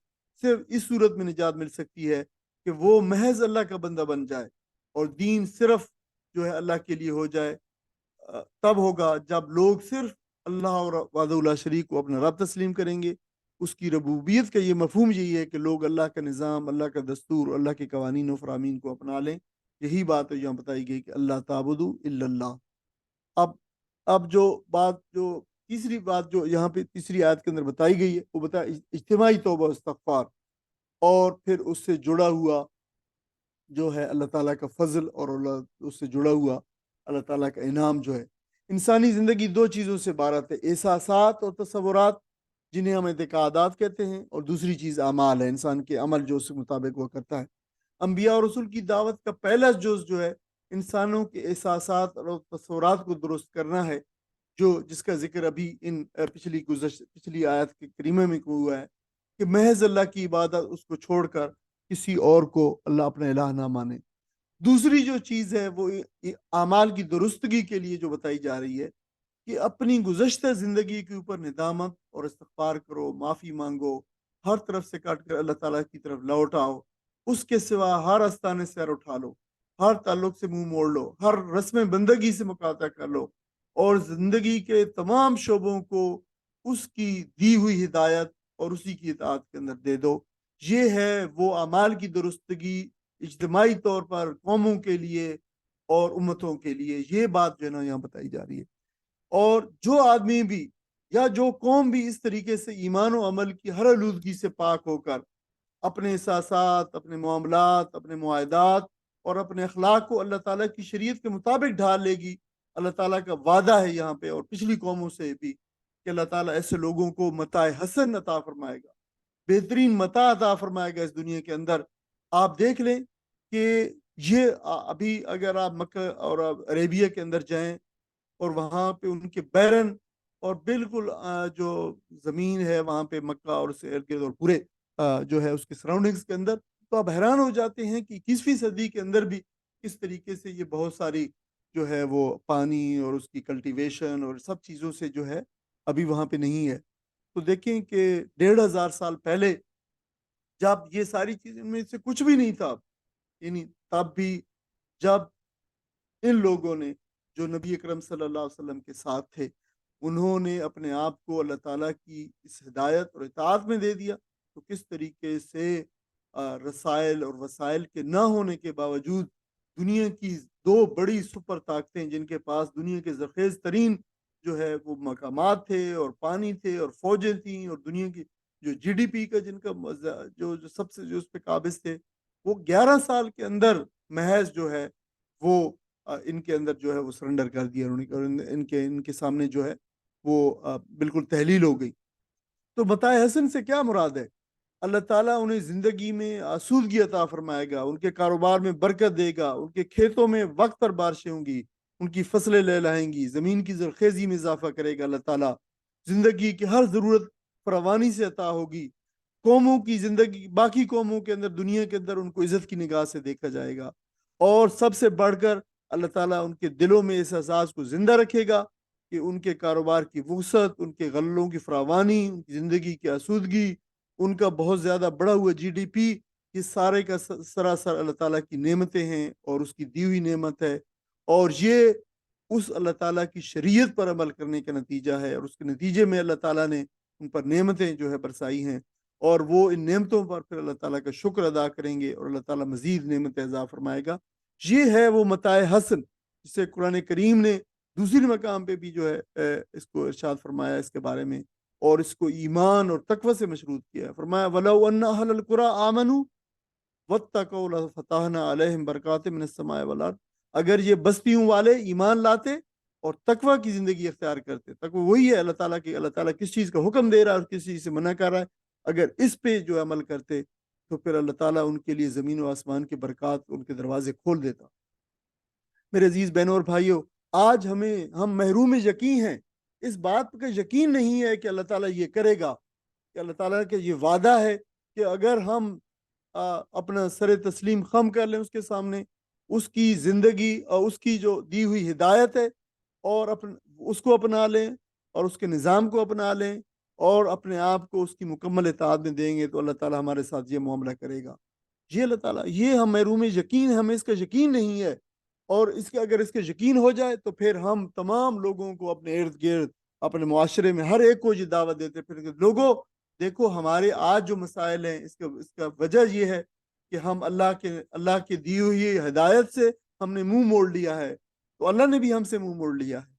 صرف اس صورت میں نجات مل سکتی ہے کہ وہ محض اللہ کا بندہ بن جائے اور دین صرف جو ہے اللہ کے لیے ہو جائے۔ تب ہوگا جب لوگ صرف اللہ اور وحدہ لا شریک کو اپنا رب تسلیم کریں گے۔ اس کی ربوبیت کا یہ مفہوم یہی ہے کہ لوگ اللہ کا نظام، اللہ کا دستور، اللہ کے قوانین و فرامین کو اپنا لیں۔ یہی بات ہے یہاں بتائی گئی کہ اللہ تعبدو الا اللہ۔ اب جو تیسری بات جو یہاں پہ تیسری آیت کے اندر بتائی گئی ہے وہ اجتماعی توبہ و استغفار، اور پھر اس سے جڑا ہوا جو ہے اللہ تعالیٰ کا فضل، اور اس سے جڑا ہوا اللہ تعالیٰ کا انعام جو ہے۔ انسانی زندگی دو چیزوں سے عبارت ہے، احساسات اور تصورات جنہیں ہم اعتقادات کہتے ہیں، اور دوسری چیز اعمال ہے، انسان کے عمل جو اس کے مطابق وہ کرتا ہے۔ انبیاء اور رسول کی دعوت کا پہلا جز جو ہے انسانوں کے احساسات اور تصورات کو درست کرنا ہے، جس کا ذکر ابھی ان پچھلی آیت کے کریمہ میں ہوا ہے کہ محض اللہ کی عبادت، اس کو چھوڑ کر کسی اور کو اللہ اپنا الہ نہ مانے۔ دوسری جو چیز ہے وہ اعمال کی درستگی کے لیے جو بتائی جا رہی ہے کہ اپنی گزشتہ زندگی کے اوپر ندامت اور استغفار کرو، معافی مانگو، ہر طرف سے کاٹ کر اللہ تعالیٰ کی طرف لوٹ آؤ، اس کے سوا ہر آستانے سے سیر اٹھا لو، ہر تعلق سے منہ موڑ لو، ہر رسم بندگی سے مقاطع کر لو، اور زندگی کے تمام شعبوں کو اس کی دی ہوئی ہدایت اور اسی کی اطاعت کے اندر دے دو۔ یہ ہے وہ اعمال کی درستگی اجتماعی طور پر قوموں کے لیے اور امتوں کے لیے، یہ بات جو ہے نا یہاں بتائی جا رہی ہے۔ اور جو آدمی بھی یا جو قوم بھی اس طریقے سے ایمان و عمل کی ہر آلودگی سے پاک ہو کر اپنے احساسات، اپنے معاملات، اپنے معاہدات اور اپنے اخلاق کو اللہ تعالیٰ کی شریعت کے مطابق ڈھال لے گی، اللہ تعالیٰ کا وعدہ ہے یہاں پہ اور پچھلی قوموں سے بھی کہ اللہ تعالیٰ ایسے لوگوں کو متاع حسن عطا فرمائے گا، بہترین متاع عطا فرمائے گا اس دنیا کے اندر۔ آپ دیکھ لیں کہ یہ ابھی اگر آپ مکہ اور عربیہ کے اندر جائیں اور وہاں پہ ان کے بیرن اور بالکل جو زمین ہے وہاں پہ مکہ اور اس ارد گرد اور پورے جو ہے اس کے سراؤنڈنگز کے اندر، تو آپ حیران ہو جاتے ہیں کہ 21ویں صدی کے اندر بھی کس طریقے سے یہ بہت ساری جو ہے وہ پانی اور اس کی کلٹیویشن اور سب چیزوں سے جو ہے ابھی وہاں پہ نہیں ہے۔ تو دیکھیں کہ 1500 سال پہلے جب یہ ساری چیزیں ان میں سے کچھ بھی نہیں تھا، یعنی تب بھی جب ان لوگوں نے جو نبی اکرم صلی اللہ علیہ وسلم کے ساتھ تھے انہوں نے اپنے آپ کو اللہ تعالیٰ کی اس ہدایت اور اطاعت میں دے دیا، تو کس طریقے سے رسائل اور وسائل کے نہ ہونے کے باوجود دنیا کی دو بڑی سپر طاقتیں جن کے پاس دنیا کے زرخیز ترین جو ہے وہ مقامات تھے اور پانی تھے اور فوجیں تھیں، اور دنیا کی جو جی ڈی پی کا جن کا جو سب سے جو اس پہ قابض تھے، وہ 11 سال کے اندر محض جو ہے وہ ان کے اندر جو ہے وہ سرنڈر کر دیا انہوں نے، اور ان کے سامنے جو ہے وہ بالکل تحلیل ہو گئی۔ تو متاع حسن سے کیا مراد ہے؟ اللہ تعالیٰ انہیں زندگی میں آسودگی عطا فرمائے گا، ان کے کاروبار میں برکت دے گا، ان کے کھیتوں میں وقت پر بارشیں ہوں گی، ان کی فصلیں لہلائیں گی، زمین کی زرخیزی میں اضافہ کرے گا اللہ تعالیٰ، زندگی کی ہر ضرورت فراوانی سے عطا ہوگی، قوموں کی زندگی باقی قوموں کے اندر دنیا کے اندر ان کو عزت کی نگاہ سے دیکھا جائے گا، اور سب سے بڑھ کر اللہ تعالیٰ ان کے دلوں میں اس احساس کو زندہ رکھے گا کہ ان کے کاروبار کی وسعت، ان کے غلوں کی فراوانی، ان کی زندگی کی آسودگی، ان کا بہت زیادہ بڑا ہوا جی ڈی پی، یہ سارے کا سراسر اللہ تعالیٰ کی نعمتیں ہیں اور اس کی دی ہوئی نعمت ہے، اور یہ اس اللہ تعالیٰ کی شریعت پر عمل کرنے کا نتیجہ ہے، اور اس کے نتیجے میں اللہ تعالیٰ نے ان پر نعمتیں جو ہے برسائی ہیں، اور وہ ان نعمتوں پر پھر اللہ تعالیٰ کا شکر ادا کریں گے اور اللہ تعالیٰ مزید نعمت عطا فرمائے گا۔ یہ ہے وہ متاع حسن جسے قرآن کریم نے دوسری مقام پہ بھی جو ہے اس کو ارشاد فرمایا اس کے بارے میں، اور اس کو ایمان اور تقوی سے مشروط کیا ہے۔ فرمایا وَلَوْ أَنَّ أَهْلَ الْقُرَىٰ آمَنُوا وَاتَّقَوْا لَفَتَحْنَا عَلَيْهِمْ بَرَكَاتٍ مِّنَ السَّمَاءِ وَالْأَرْضِ، اگر یہ بستیوں والے ایمان لاتے اور تقوی کی زندگی اختیار کرتے، تقوی وہی ہے اللہ تعالیٰ کی، اللہ تعالیٰ کس چیز کا حکم دے رہا ہے اور کس چیز سے منع کر رہا ہے، اگر اس پہ جو عمل کرتے تو پھر اللہ تعالیٰ ان کے لیے زمین و آسمان کے برکات ان کے دروازے کھول دیتا۔ میرے عزیز بہنوں اور بھائیوں، آج ہم محروم یقین ہیں، اس بات کا یقین نہیں ہے کہ اللہ تعالیٰ یہ کرے گا، کہ اللہ تعالیٰ کا یہ وعدہ ہے کہ اگر ہم اپنا سر تسلیم خم کر لیں اس کے سامنے، اس کی زندگی اور اس کی جو دی ہوئی ہدایت ہے اور اس کو اپنا لیں اور اس کے نظام کو اپنا لیں اور اپنے آپ کو اس کی مکمل اطاعت میں دیں گے تو اللہ تعالیٰ ہمارے ساتھ یہ معاملہ کرے گا. یہ اللہ تعالیٰ، یہ ہم محروم یقین ہے، ہمیں اس کا یقین نہیں ہے. اور اگر اس کا یقین ہو جائے تو پھر ہم تمام لوگوں کو اپنے ارد گرد، اپنے معاشرے میں ہر ایک کو یہ دعوت دیتے پھر کہ لوگوں دیکھو ہمارے آج جو مسائل ہیں اس کا وجہ یہ ہے کہ ہم اللہ کے دی ہوئی ہدایت سے ہم نے منہ موڑ لیا ہے، تو اللہ نے بھی ہم سے منہ موڑ لیا ہے.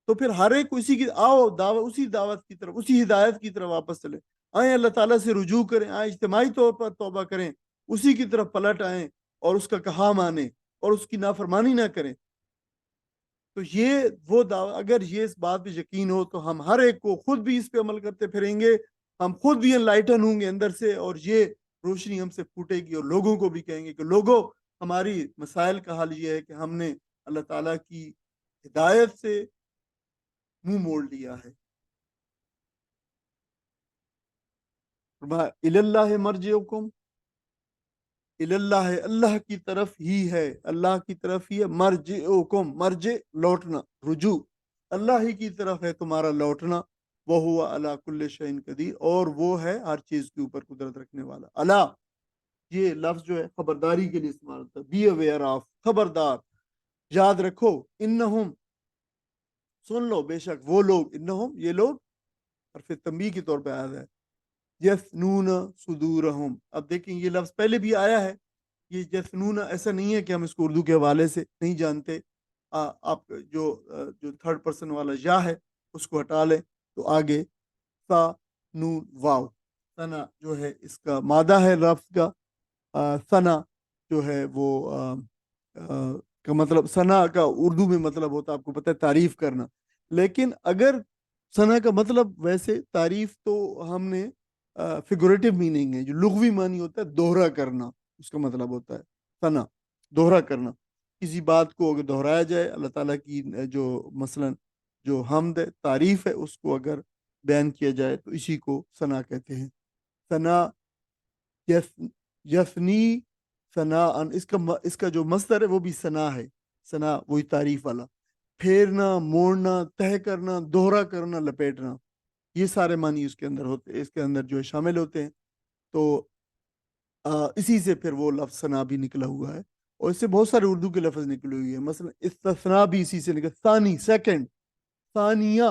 تو پھر ہر ایک کو اسی کی اسی دعوت کی طرف، اسی ہدایت کی طرف واپس چلے آئیں، اللہ تعالیٰ سے رجوع کریں، آئیں اجتماعی طور پر توبہ کریں، اسی کی طرف پلٹ آئیں اور اس کا کہا مانیں اور اس کی نافرمانی نہ کریں. تو یہ وہ دعوت، اگر یہ اس بات پہ یقین ہو تو ہم ہر ایک کو خود بھی اس پہ عمل کرتے پھریں گے، ہم خود بھی انلائٹن ہوں گے اندر سے، اور یہ روشنی ہم سے پھوٹے گی اور لوگوں کو بھی کہیں گے کہ لوگوں ہماری مسائل کا حل یہ ہے کہ ہم نے اللہ تعالیٰ کی ہدایت سے منہ موڑ لیا ہے. اللہ مرجعکم، اللہ اللہ کی طرف ہی ہے، اللہ کی طرف ہی ہے، مرجعکم، مرجع لوٹنا، رجوع اللہ ہی کی طرف ہے تمہارا لوٹنا. وہو علی کل شیء قدیر، اور وہ ہے ہر چیز کے اوپر قدرت رکھنے والا. اللہ یہ لفظ جو ہے خبرداری کے لیے استعمال ہوتا ہے، بی اویئر آف، خبردار، یاد رکھو، انہم، سن لو، بے شک وہ لوگ، انہم یہ لوگ، اور پھر تنبیہ کے طور پہ آیا ہے یثنون صدورہم. اب دیکھیں یہ لفظ پہلے بھی آیا ہے، یہ یثنون ایسا نہیں ہے کہ ہم اس کو اردو کے حوالے سے نہیں جانتے. آپ جو تھرڈ پرسن والا یا ہے اس کو ہٹا لیں تو آگے سا نون واو، ثنا جو ہے اس کا مادہ ہے لفظ کا. ثنا جو ہے وہ کا مطلب، ثنا کا اردو میں مطلب ہوتا ہے آپ کو پتہ ہے تعریف کرنا، لیکن اگر ثنا کا مطلب ویسے تعریف تو ہم نے فگوریٹو میننگ ہے، جو لغوی معنی ہوتا ہے دوہرا کرنا، اس کا مطلب ہوتا ہے ثنا، دوہرا کرنا. کسی بات کو اگر دہرایا جائے، اللہ تعالیٰ کی جو مثلا جو حمد ہے، تعریف ہے، اس کو اگر بیان کیا جائے تو اسی کو ثنا کہتے ہیں. ثنا، یثنی ثنا، اس کا جو مصدر ہے وہ بھی ثنا ہے. ثنا وہی تعریف والا، پھیرنا، موڑنا، تہہ کرنا، دوہرا کرنا، لپیٹنا، یہ سارے معنی اس کے اندر ہوتے، اس کے اندر جو ہے شامل ہوتے ہیں. تو اسی سے پھر وہ لفظ ثنا بھی نکلا ہوا ہے، اور اس سے بہت سارے اردو کے لفظ نکلے ہوئے ہیں. مثلا استثناء بھی اسی سے نکلا، ثانی سیکنڈ، ثانیہ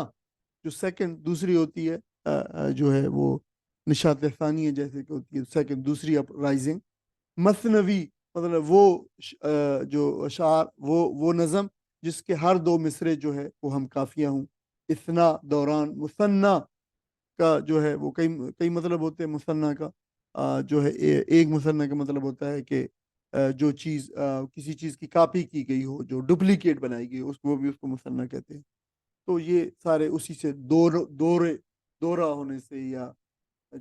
جو سیکنڈ دوسری ہوتی ہے، جو ہے وہ نشات ثانیہ جیسے کہ ہوتی ہے سیکنڈ دوسری اپ رائزنگ. مثنوی مطلب وہ جو اشعار، وہ نظم جس کے ہر دو مصرے جو ہے وہ ہم قافیہ ہوں. اثنا دوران، مثنیٰ کا جو ہے وہ کئی مطلب ہوتے ہیں. مثنیٰ کا جو ہے ایک مثنیٰ کا مطلب ہوتا ہے کہ جو چیز کسی چیز کی کاپی کی گئی ہو، جو ڈپلیکیٹ بنائی گئی ہو، وہ بھی اس کو مثنیٰ کہتے ہیں. تو یہ سارے اسی سے دورہ ہونے سے یا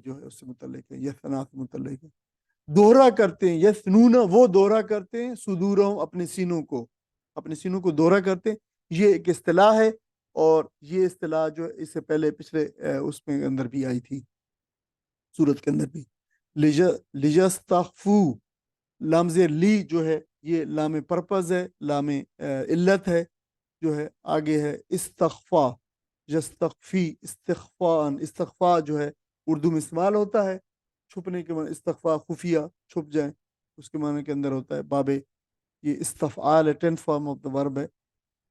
جو ہے اس سے متعلق ہے، یہ ثنا سے متعلق ہے. دوہرا کرتے ہیں، یثنون وہ دوہرا کرتے ہیں، صدورہم اپنے سینوں کو دوہرا کرتے ہیں. یہ ایک اصطلاح ہے، اور یہ اصطلاح جو ہے اس سے پہلے پچھلے اس میں اندر بھی آئی تھی، سورت کے اندر بھی. لجستخفو، لامز لی جو ہے یہ لام پرپز ہے، لام علت ہے، جو ہے آگے ہے استخفا، یستخفی، استخفان. استخفا جو ہے اردو میں استعمال ہوتا ہے چھپنے کے معنی، استخفا خفیہ، چھپ جائیں، اس کے معنی کے اندر ہوتا ہے بابے. یہ استفعال ہے، ٹینتھ فارم آف دا ورب ہے.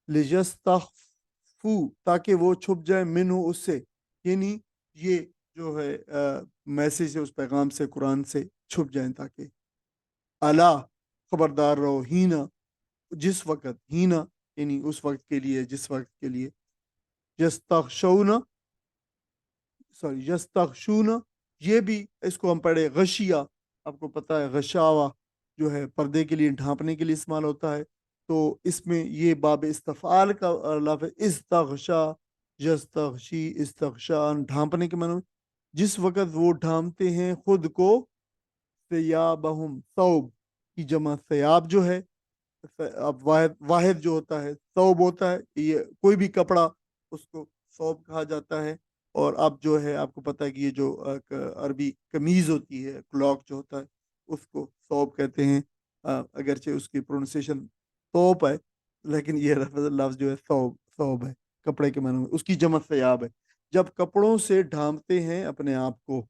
لِيَسْتَخْفُوا تاکہ وہ چھپ جائیں، منہ اس سے، یعنی یہ جو ہے میسیج ہے اس پیغام سے، قرآن سے چھپ جائیں تاکہ. الا خبردار رہو، ہینا جس وقت، ہینا یعنی اس وقت کے لیے، جس وقت کے لیے. یستخشون، یستخشون، یہ بھی اس کو ہم پڑھے غشیہ، آپ کو پتہ ہے غشاوہ جو ہے پردے کے لیے، ڈھانپنے کے لیے استعمال ہوتا ہے. تو اس میں یہ باب استفعال کا لفظ استغشا، یستغشی، استغشان، ڈھانپنے کے معنی. جس وقت وہ ڈھانپتے ہیں خود کو، ثیابہم، ثوب کی جمع ثیاب جو ہے، اب واحد جو ہوتا ہے ثوب ہوتا ہے، یہ کوئی بھی کپڑا اس کو ثوب کہا جاتا ہے. اور اب جو ہے آپ کو پتہ ہے کہ یہ جو عربی قمیض ہوتی ہے، کلاک جو ہوتا ہے، اس کو ثوب کہتے ہیں، اگرچہ اس کی پروننسیشن توپ ہے. لیکن یہ لفظ جو ہے ثوب ثوب ہے، کپڑے کے معنی میں، اس کی جمع ثیاب ہے. جب کپڑوں سے ڈھانپتے ہیں اپنے آپ کو.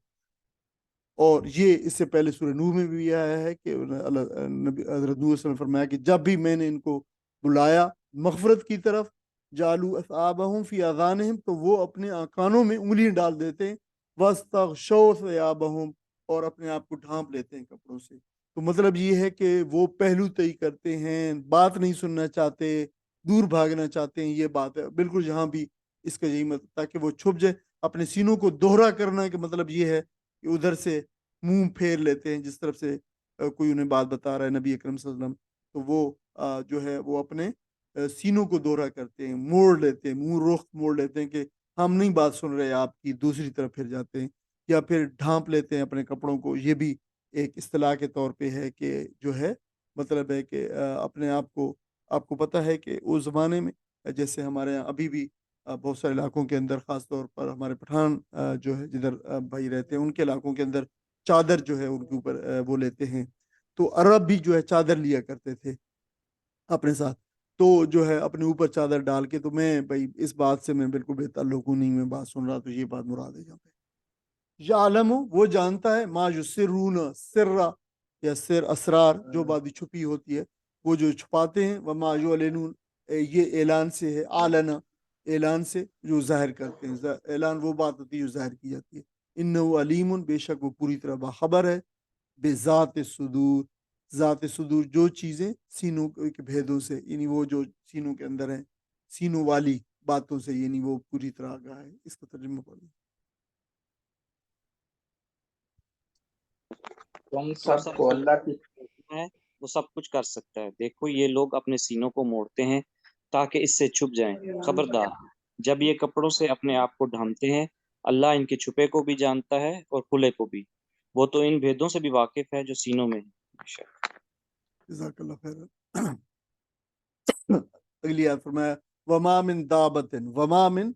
اور یہ اس سے پہلے سورہ نور میں بھی آیا ہے کہ نبی حضرت نور صلی اللہ علیہ وسلم نے فرمایا کہ جب بھی میں نے ان کو بلایا مغفرت کی طرف، جالو اصابہم فی اذانہم، تو وہ اپنے کانوں میں انگلیاں ڈال دیتے ہیں، واستغشوا ثیابہم، اور اپنے آپ کو ڈھانپ لیتے ہیں کپڑوں سے. تو مطلب یہ ہے کہ وہ پہلو طئی کرتے ہیں، بات نہیں سننا چاہتے، دور بھاگنا چاہتے ہیں. یہ بات ہے بالکل یہاں بھی اس کا یہی مطلب، تاکہ وہ چھپ جائے. اپنے سینوں کو دوہرا کرنا کہ مطلب یہ ہے کہ ادھر سے منہ پھیر لیتے ہیں جس طرف سے کوئی انہیں بات بتا رہا ہے نبی اکرم صلی اللہ علیہ وسلم، تو وہ جو ہے وہ اپنے سینوں کو دوہرا کرتے ہیں، موڑ لیتے ہیں، منہ رخ موڑ لیتے ہیں کہ ہم نہیں بات سن رہے آپ کی، دوسری طرف پھر جاتے ہیں. یا پھر ڈھانپ لیتے ہیں اپنے کپڑوں کو. یہ بھی ایک اصطلاح کے طور پہ ہے کہ جو ہے مطلب ہے کہ اپنے آپ کو پتہ ہے کہ اس زمانے میں جیسے ہمارے یہاں ابھی بھی بہت سارے علاقوں کے اندر، خاص طور پر ہمارے پٹھان جو ہے جدھر بھائی رہتے ہیں ان کے علاقوں کے اندر چادر جو ہے ان کے اوپر وہ لیتے ہیں. تو عرب بھی جو ہے چادر لیا کرتے تھے اپنے ساتھ. تو جو ہے اپنے اوپر چادر ڈال کے، تو میں بھائی اس بات سے میں بالکل بے تعلق ہوں، نہیں میں بات سن رہا، تو یہ بات مراد ہے یہاں پہ. یعلم، وہ جانتا ہے، ما یسرون، سرا یا سر اسرار، جو بات چھپی ہوتی ہے وہ جو چھپاتے ہیں، وما یعلنون، یہ اعلان سے ہے، اعلن اعلان سے جو ظاہر کرتے ہیں. اعلان وہ بات ہوتی ہے جو ظاہر کی جاتی ہے. انہ علیم، بے شک وہ پوری طرح باخبر ہے، بذات صدور، ذات صدور، جو چیزیں سینوں کے بھیدوں سے، یعنی وہ جو سینوں کے اندر ہیں، سینوں والی باتوں سے، یعنی وہ پوری طرح آگاہ ہے. اس کا ترجمہ پڑھیں.
تم
وہ
سب
سب
کو اللہ کی
ہے، وہ سب کچھ کر سکتا ہے. دیکھو یہ لوگ اپنے سینوں کو موڑتے ہیں تاکہ اس سے چھپ جائیں. خبردار جب یہ کپڑوں سے اپنے آپ کو ڈھانپتے ہیں، اللہ ان کے چھپے کو بھی جانتا ہے اور کھلے کو بھی. وہ تو ان بھیدوں سے بھی واقف ہے جو سینوں میں ہیں.
جزاک اللہ خیر. اگلی آیت فرمایا وما من دابت، وما من،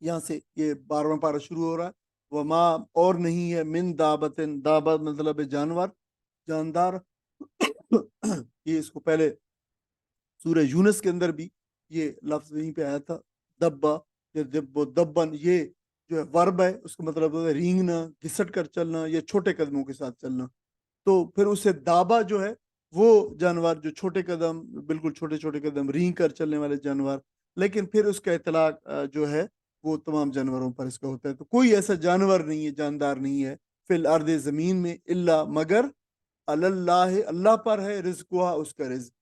یہاں سے یہ 12واں پارہ شروع ہو رہا ہے. وما، اور نہیں ہے، من دابت، دابت مطلب ہے جانور، جاندار. یہ اس کو پہلے سورہ یونس کے اندر بھی یہ لفظ یہیں پہ آیا تھا، دبا یا دب و دبن. یہ جو ہے ورب ہے، اس کا مطلب ہے رینگنا، گھسٹ کر چلنا یا چھوٹے قدموں کے ساتھ چلنا. تو پھر اسے دابا جو ہے وہ جانور جو چھوٹے قدم، بالکل چھوٹے چھوٹے قدم رینگ کر چلنے والے جانور. لیکن پھر اس کا اطلاق جو ہے وہ تمام جانوروں پر اس کا ہوتا ہے. تو کوئی ایسا جانور نہیں ہے، جاندار نہیں ہے فی الارض، زمین میں، الا مگر، اللہ اللہ پر ہے، رزقها، اس کا رزق.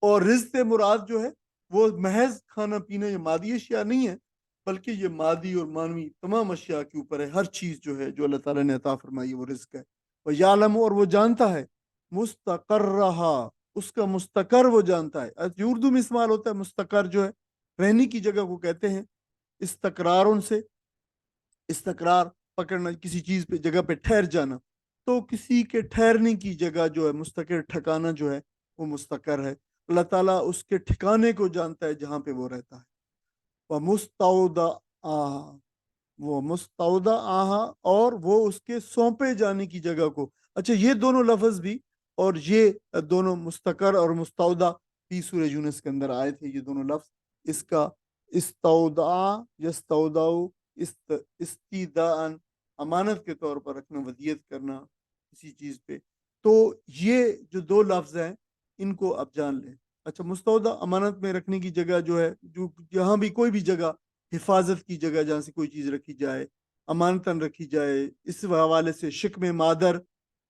اور رزق سے مراد جو ہے وہ محض کھانا پینا یا مادی اشیاء نہیں ہے، بلکہ یہ مادی اور مانوی تمام اشیاء کے اوپر ہے. ہر چیز جو ہے جو اللہ تعالیٰ نے عطا فرمائی وہ رزق ہے. یعلم، اور وہ جانتا ہے، مستقرہا، اس کا مستقر وہ جانتا ہے. اردو میں استعمال ہوتا ہے مستقر، جو ہے رہنے کی جگہ کو کہتے ہیں. استقرار ان سے، استقرار پکڑنا، کسی چیز پہ جگہ پہ ٹھہر جانا. تو کسی کے ٹھہرنے کی جگہ جو ہے مستقر ٹھکانا جو ہے وہ مستقر ہے. اللہ تعالیٰ اس کے ٹھکانے کو جانتا ہے جہاں پہ وہ رہتا ہے. وہ مستعودہ آہا، وہ مستعودہ آہا، اور وہ اس کے سونپے جانے کی جگہ کو. اچھا، یہ دونوں لفظ بھی اور یہ دونوں مستقر اور مستعودہ بھی سورہ یونس کے اندر آئے تھے. یہ دونوں لفظ، اس کا استودع یستودع، استیداء، امانت کے طور پر رکھنا، ودیت کرنا کسی چیز پہ. تو یہ جو دو لفظ ہیں ان کو اب جان لیں. اچھا، مستودع امانت میں رکھنے کی جگہ جو ہے، جو جہاں بھی کوئی بھی جگہ حفاظت کی جگہ جہاں سے کوئی چیز رکھی جائے، امانتاً رکھی جائے، اس حوالے سے شکم مادر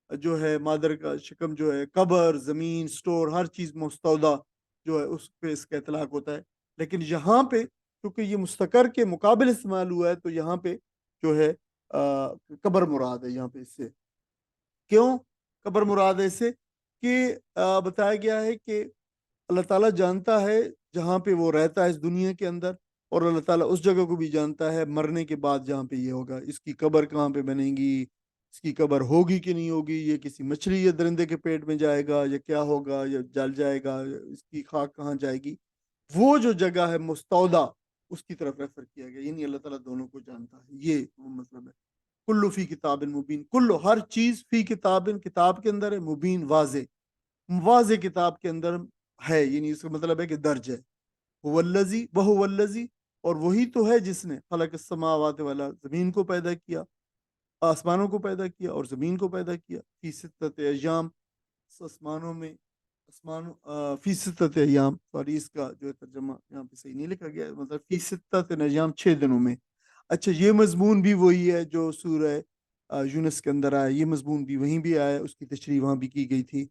جو ہے، مادر کا شکم جو ہے، قبر، زمین، سٹور، ہر چیز مستودع جو ہے اس پہ اس کا اطلاق ہوتا ہے. لیکن یہاں پہ کیونکہ یہ مستقر کے مقابل استعمال ہوا ہے تو یہاں پہ جو ہے قبر مراد ہے. یہاں پہ اس سے کیوں قبر مراد ہے؟ اس سے کہ بتایا گیا ہے کہ اللہ تعالیٰ جانتا ہے جہاں پہ وہ رہتا ہے اس دنیا کے اندر، اور اللہ تعالیٰ اس جگہ کو بھی جانتا ہے مرنے کے بعد جہاں پہ یہ ہوگا. اس کی قبر کہاں پہ بنے گی، اس کی قبر ہوگی کہ نہیں ہوگی، یہ کسی مچھلی یا درندے کے پیٹ میں جائے گا یا کیا ہوگا، یا جل جائے گا، اس کی خاک کہاں جائے گی. وہ جو جگہ ہے مستودع، اس کی طرف ریفر کیا گیا. یعنی اللہ تعالیٰ دونوں کو جانتا ہے، یہ وہ مطلب ہے. کلو فی کتاب مبین، کلو ہر چیز، فی کتاب، کتاب کے اندر ہے، مبین واضح، واضح کتاب کے اندر ہے, یعنی اس کا مطلب ہے کہ درج ہے. وَالَّذِي وَهُوَ الَّذِي, اور وہی تو ہے جس نے خلق السماوات والا, زمین کو پیدا کیا, آسمانوں کو پیدا کیا اور زمین کو پیدا کیا, فی ستۃ ایام, آسمانوں میں, فی ستۃ ایام, سوری اس کا جو ہے ترجمہ یہاں پہ صحیح نہیں لکھا گیا, مطلب فی ستۃ ایام 6 دنوں میں. اچھا, یہ مضمون بھی وہی ہے جو سورہ یونس کے اندر آیا, یہ مضمون بھی وہیں بھی آیا, اس کی تشریح وہاں بھی کی گئی تھی.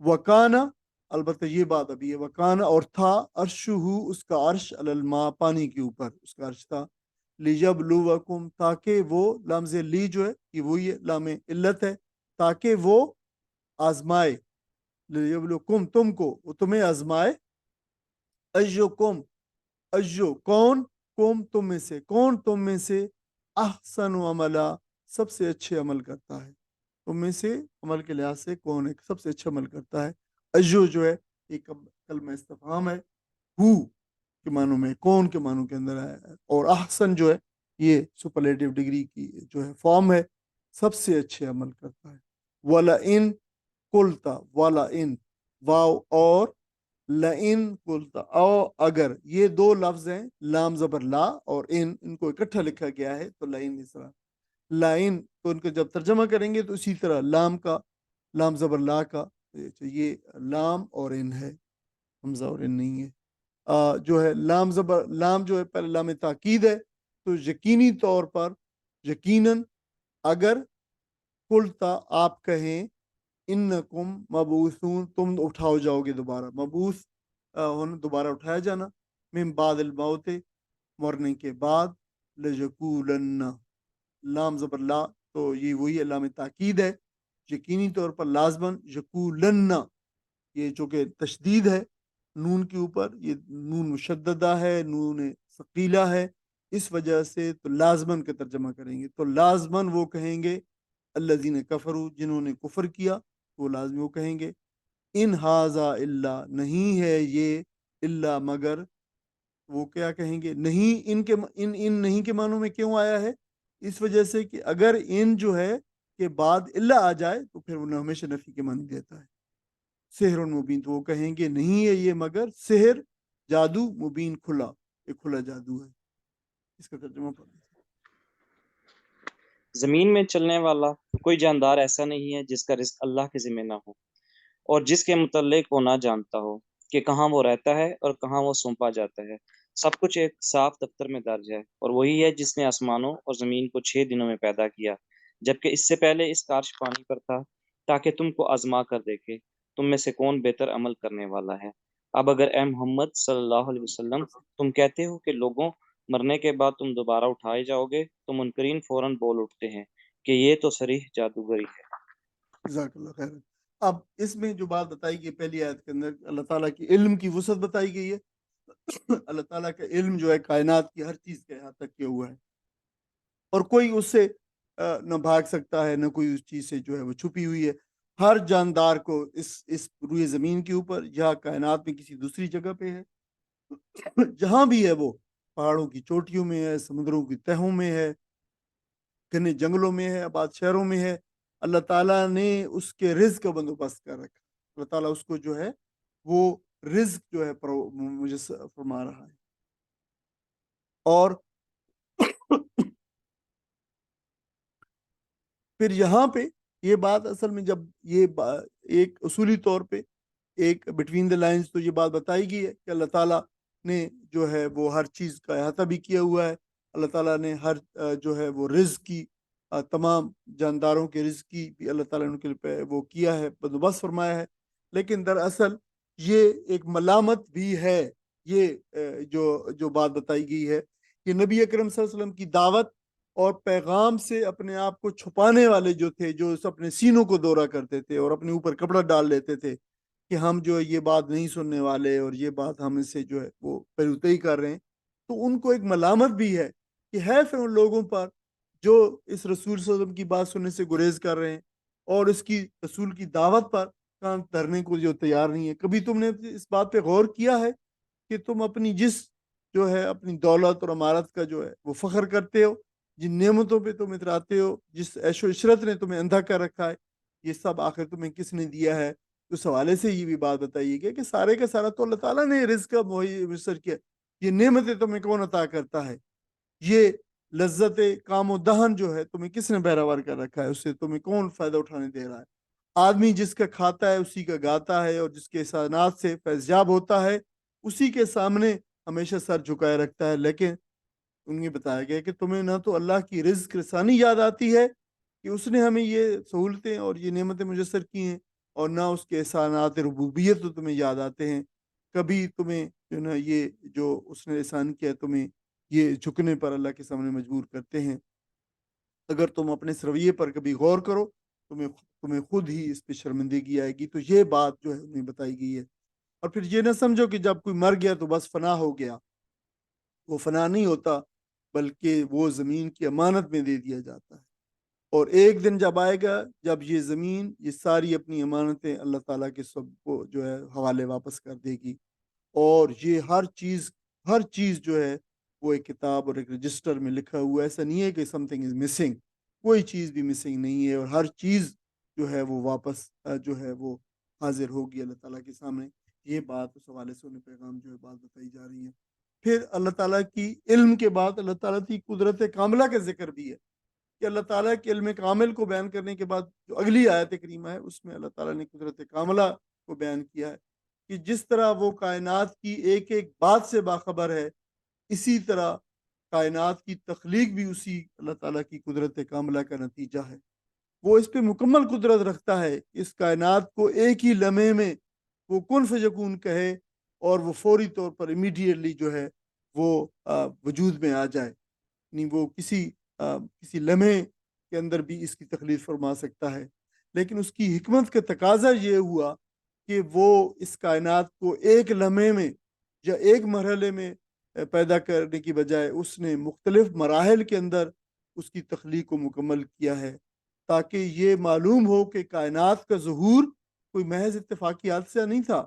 وکانا, البتہ یہ بات ابھی ہے, وکانا اور تھا, عرشہ, اس کا عرش, علی الماء, پانی کے اوپر اس کا عرش تھا, لیبلوکم, تاکہ وہ, لامز لی جو ہے یہ وہی ہے, لام علت ہے, تاکہ وہ آزمائے, لیبلوکم, تم کو, وہ تمہیں آزمائے, ایوکم, ایو کون, کم تم میں سے, کون تم میں سے, احسن عملا, سب سے اچھے عمل کرتا ہے, تم میں سے عمل کے لحاظ سے کون ہے سب سے اچھا عمل کرتا ہے. ایو جو ہے ایک کلمہ استفہام ہے, ہو کے معنوں میں, کون کے معنوں کے اندر آیا ہے, اور احسن جو ہے یہ سپرلیٹو ڈگری کی جو ہے فارم ہے, سب سے اچھے عمل کرتا ہے. وَلَئِن قُلْتَ, وَلَئِن, واو اور لَئِن قُلْتَ, او اگر, یہ دو لفظ ہیں, لام زبر لا اور ان کو اکٹھا لکھا گیا ہے, تو لَئِن اس طرح, لائن, تو ان کو جب ترجمہ کریں گے تو اسی طرح لام کا, لام زبر لا کا, یہ لام اور ان ہے, حمزہ اور ان نہیں ہے. جو ہے لام زبر, لام جو ہے پہلے لام تاکید ہے, تو یقینی طور پر, یقیناً, اگر, قلتا, آپ کہیں, انکم مبعوثون, تم اٹھاؤ جاؤ گے دوبارہ, مبعوث دوبارہ اٹھایا جانا, من بعد الموت, مرنے کے بعد, لَيَقُولَنَّ, لام زبر لا, تو یہ وہی علام تاکید ہے, یقینی طور پر لازماً, یقولن, یہ جو کہ تشدید ہے نون کے اوپر, یہ نون مشددہ ہے, نون ثقیلہ ہے, اس وجہ سے تو لازماً کا ترجمہ کریں گے, تو لازماً وہ کہیں گے, الذین کفروا, جنہوں نے کفر کیا, وہ لازم وہ کہیں گے, ان ھذا الا, نہیں ہے یہ, الا مگر, وہ کیا کہیں گے, نہیں, ان کے, ان نہیں کے معنوں میں کیوں آیا ہے, اس وجہ سے کہ اگر ان جو ہے کے بعد اللہ آ جائے تو پھر وہ ہمیشہ نفی کے معنی دیتا ہے. سحر مبین, تو وہ کہیں گے نہیں ہے یہ مگر سحر, جادو, مبین, کھلا, ایک کھلا جادو ہے. اس کا ترجمہ پڑھ لیں.
زمین میں چلنے والا کوئی جاندار ایسا نہیں ہے جس کا رزق اللہ کے ذمہ نہ ہو اور جس کے متعلق وہ نہ جانتا ہو کہ کہاں وہ رہتا ہے اور کہاں وہ سونپا جاتا ہے. سب کچھ ایک صاف دفتر میں درج ہے, اور وہی ہے جس نے آسمانوں اور زمین کو 6 دنوں میں پیدا کیا, جبکہ اس سے پہلے اس کا عرش پانی پر تھا, تاکہ تم کو آزما کر دیکھے تم میں سے کون بہتر عمل کرنے والا ہے. اب اگر اے محمد صلی اللہ علیہ وسلم تم کہتے ہو کہ لوگوں مرنے کے بعد تم دوبارہ اٹھائے جاؤ گے, تو منکرین فوراً بول اٹھتے ہیں کہ یہ تو صریح جادوگری ہے.
جزاک اللہ خیر. اب اس میں جو بات بتائی گئی پہلی آیت کے اندر, اللہ تعالیٰ کی علم کی وسعت بتائی گئی ہے. اللہ تعالیٰ کا علم جو ہے کائنات کی ہر چیز کے یہاں تک کیا ہوا ہے, اور کوئی اس سے نہ بھاگ سکتا ہے, نہ کوئی اس چیز سے جو ہے وہ چھپی ہوئی ہے. ہر جاندار کو اس روئے زمین کے اوپر, یا کائنات میں کسی دوسری جگہ پہ ہے, جہاں بھی ہے, وہ پہاڑوں کی چوٹیوں میں ہے, سمندروں کی تہوں میں ہے, گھنے جنگلوں میں ہے, آباد شہروں میں ہے, اللہ تعالیٰ نے اس کے رزق کا بندوبست کر رکھا. اللہ تعالیٰ اس کو جو ہے وہ رزق جو ہے مجھے فرما رہا ہے. اور پھر یہاں پہ یہ بات اصل میں, جب یہ ایک اصولی طور پہ ایک بٹوین دا لائنز تو یہ بات بتائی گئی ہے کہ اللہ تعالیٰ نے جو ہے وہ ہر چیز کا احاطہ بھی کیا ہوا ہے. اللہ تعالیٰ نے ہر جو ہے وہ رزق کی, تمام جانداروں کے رزق کی بھی اللہ تعالیٰ نے پہ وہ کیا ہے, بندوبست فرمایا ہے. لیکن دراصل یہ ایک ملامت بھی ہے, یہ جو بات بتائی گئی ہے کہ نبی اکرم صلی اللہ علیہ وسلم کی دعوت اور پیغام سے اپنے آپ کو چھپانے والے جو تھے, جو اپنے سینوں کو دورہ کرتے تھے اور اپنے اوپر کپڑا ڈال لیتے تھے کہ ہم جو یہ بات نہیں سننے والے, اور یہ بات ہم سے جو ہے وہ پیروتئی کر رہے ہیں, تو ان کو ایک ملامت بھی ہے کہ ہے پھر ان لوگوں پر جو اس رسول صلی اللہ علیہ وسلم کی بات سننے سے گریز کر رہے ہیں, اور اس کی رسول کی دعوت پر کام دھرنے کو جو تیار نہیں ہے. کبھی تم نے اس بات پہ غور کیا ہے کہ تم اپنی جس جو ہے اپنی دولت اور امارت کا جو ہے وہ فخر کرتے ہو, جن نعمتوں پہ تم اتراتے ہو, جس عیش و عشرت نے تمہیں اندھا کر رکھا ہے, یہ سب آخر تمہیں کس نے دیا ہے؟ اس حوالے سے یہ بھی بات بتائیے گا کہ سارے کا سارا تو اللہ تعالیٰ نے رزق کا میسر کیا، یہ نعمتیں تمہیں کون عطا کرتا ہے، یہ لذت کام و دہن جو ہے تمہیں کس نے بہراور کر رکھا ہے، اس سے تمہیں کون فائدہ اٹھانے دے رہا ہے؟ آدمی جس کا کھاتا ہے اسی کا گاتا ہے، اور جس کے احسانات سے فیضیاب ہوتا ہے اسی کے سامنے ہمیشہ سر جھکائے رکھتا ہے۔ لیکن انہیں بتایا گیا کہ تمہیں نہ تو اللہ کی رزق رسانی یاد آتی ہے کہ اس نے ہمیں یہ سہولتیں اور یہ نعمتیں میسر کی ہیں، اور نہ اس کے احسانات ربوبیت تو تمہیں یاد آتے ہیں۔ کبھی تمہیں جو نا یہ جو اس نے احسان کیا تمہیں یہ جھکنے پر اللہ کے سامنے مجبور کرتے ہیں۔ اگر تم اپنے اس رویے پر کبھی غور کرو تمہیں خود ہی اس پہ شرمندگی آئے گی۔ تو یہ بات جو ہے انہیں بتائی گئی ہے۔ اور پھر یہ نہ سمجھو کہ جب کوئی مر گیا تو بس فنا ہو گیا، وہ فنا نہیں ہوتا، بلکہ وہ زمین کی امانت میں دے دیا جاتا ہے، اور ایک دن جب آئے گا جب یہ زمین یہ ساری اپنی امانتیں اللہ تعالیٰ کے سب کو جو ہے حوالے واپس کر دے گی، اور یہ ہر چیز جو ہے وہ ایک کتاب اور ایک رجسٹر میں لکھا ہوا ہے۔ ایسا نہیں ہے کہ سم تھنگ از مسنگ، کوئی چیز بھی مسنگ نہیں ہے، اور ہر چیز جو ہے وہ واپس جو ہے وہ حاضر ہوگی اللہ تعالیٰ کے سامنے۔ یہ بات اس حوالے سے انہیں پیغام جو ہے بات بتائی جا رہی ہے۔ پھر اللہ تعالیٰ کی علم کے بعد اللہ تعالیٰ کی قدرت کاملہ کا ذکر بھی ہے کہ اللہ تعالیٰ کے علم کامل کو بیان کرنے کے بعد جو اگلی آیت کریمہ ہے اس میں اللہ تعالیٰ نے قدرت کاملہ کو بیان کیا ہے کہ جس طرح وہ کائنات کی ایک ایک بات سے باخبر ہے، اسی طرح کائنات کی تخلیق بھی اسی اللہ تعالیٰ کی قدرت کاملہ کا نتیجہ ہے۔ وہ اس پہ مکمل قدرت رکھتا ہے کہ اس کائنات کو ایک ہی لمحے میں وہ کن فیکون کہے اور وہ فوری طور پر امیڈیٹلی جو ہے وہ وجود میں آ جائے، یعنی وہ کسی لمحے کے اندر بھی اس کی تخلیق فرما سکتا ہے۔ لیکن اس کی حکمت کا تقاضا یہ ہوا کہ وہ اس کائنات کو ایک لمحے میں یا ایک مرحلے میں پیدا کرنے کی بجائے اس نے مختلف مراحل کے اندر اس کی تخلیق کو مکمل کیا ہے، تاکہ یہ معلوم ہو کہ کائنات کا ظہور کوئی محض اتفاقی حادثہ نہیں تھا،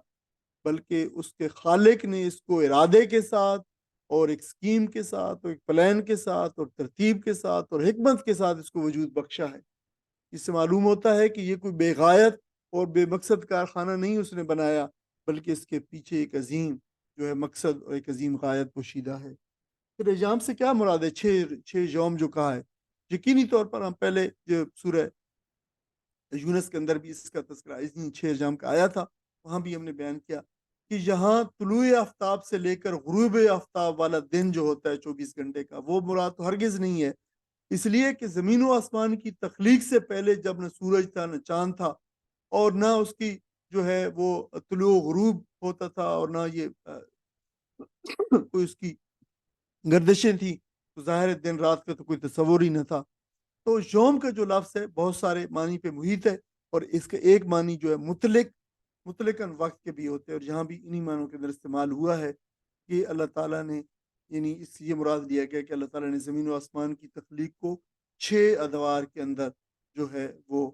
بلکہ اس کے خالق نے اس کو ارادے کے ساتھ اور ایک سکیم کے ساتھ اور ایک پلان کے ساتھ اور ترتیب کے ساتھ اور حکمت کے ساتھ اس کو وجود بخشا ہے۔ اس سے معلوم ہوتا ہے کہ یہ کوئی بے غایت اور بے مقصد کارخانہ نہیں اس نے بنایا، بلکہ اس کے پیچھے ایک عظیم جو ہے مقصد اور ایک عظیم غایت پوشیدہ ہے۔ پھر ایام سے کیا مراد ہے؟ چھ یوم جو کہا ہے، یقینی طور پر ہم پہلے جو سورہ یونس کے اندر بھی اس کا تذکرہ اس 6 ایام کا آیا تھا، وہاں بھی ہم نے بیان کیا کہ یہاں طلوع آفتاب سے لے کر غروب آفتاب والا دن جو ہوتا ہے 24 گھنٹے کا، وہ مراد تو ہرگز نہیں ہے، اس لیے کہ زمین و آسمان کی تخلیق سے پہلے جب نہ سورج تھا نہ چاند تھا، اور نہ اس کی جو ہے وہ طلوع و غروب ہوتا تھا، اور نہ یہ کوئی اس کی گردشیں تھی، تو ظاہر دن رات کا تو کوئی تصور ہی نہ تھا۔ تو یوم کا جو لفظ ہے بہت سارے معنی پہ محیط ہے، اور اس کا ایک معنی جو ہے مطلقاً وقت کے بھی ہوتے ہیں، اور یہاں بھی انہی معنوں کے اندر استعمال ہوا ہے کہ اللہ تعالیٰ نے یعنی اس یہ مراد لیا گیا کہ اللہ تعالیٰ نے زمین و آسمان کی تخلیق کو 6 ادوار کے اندر جو ہے وہ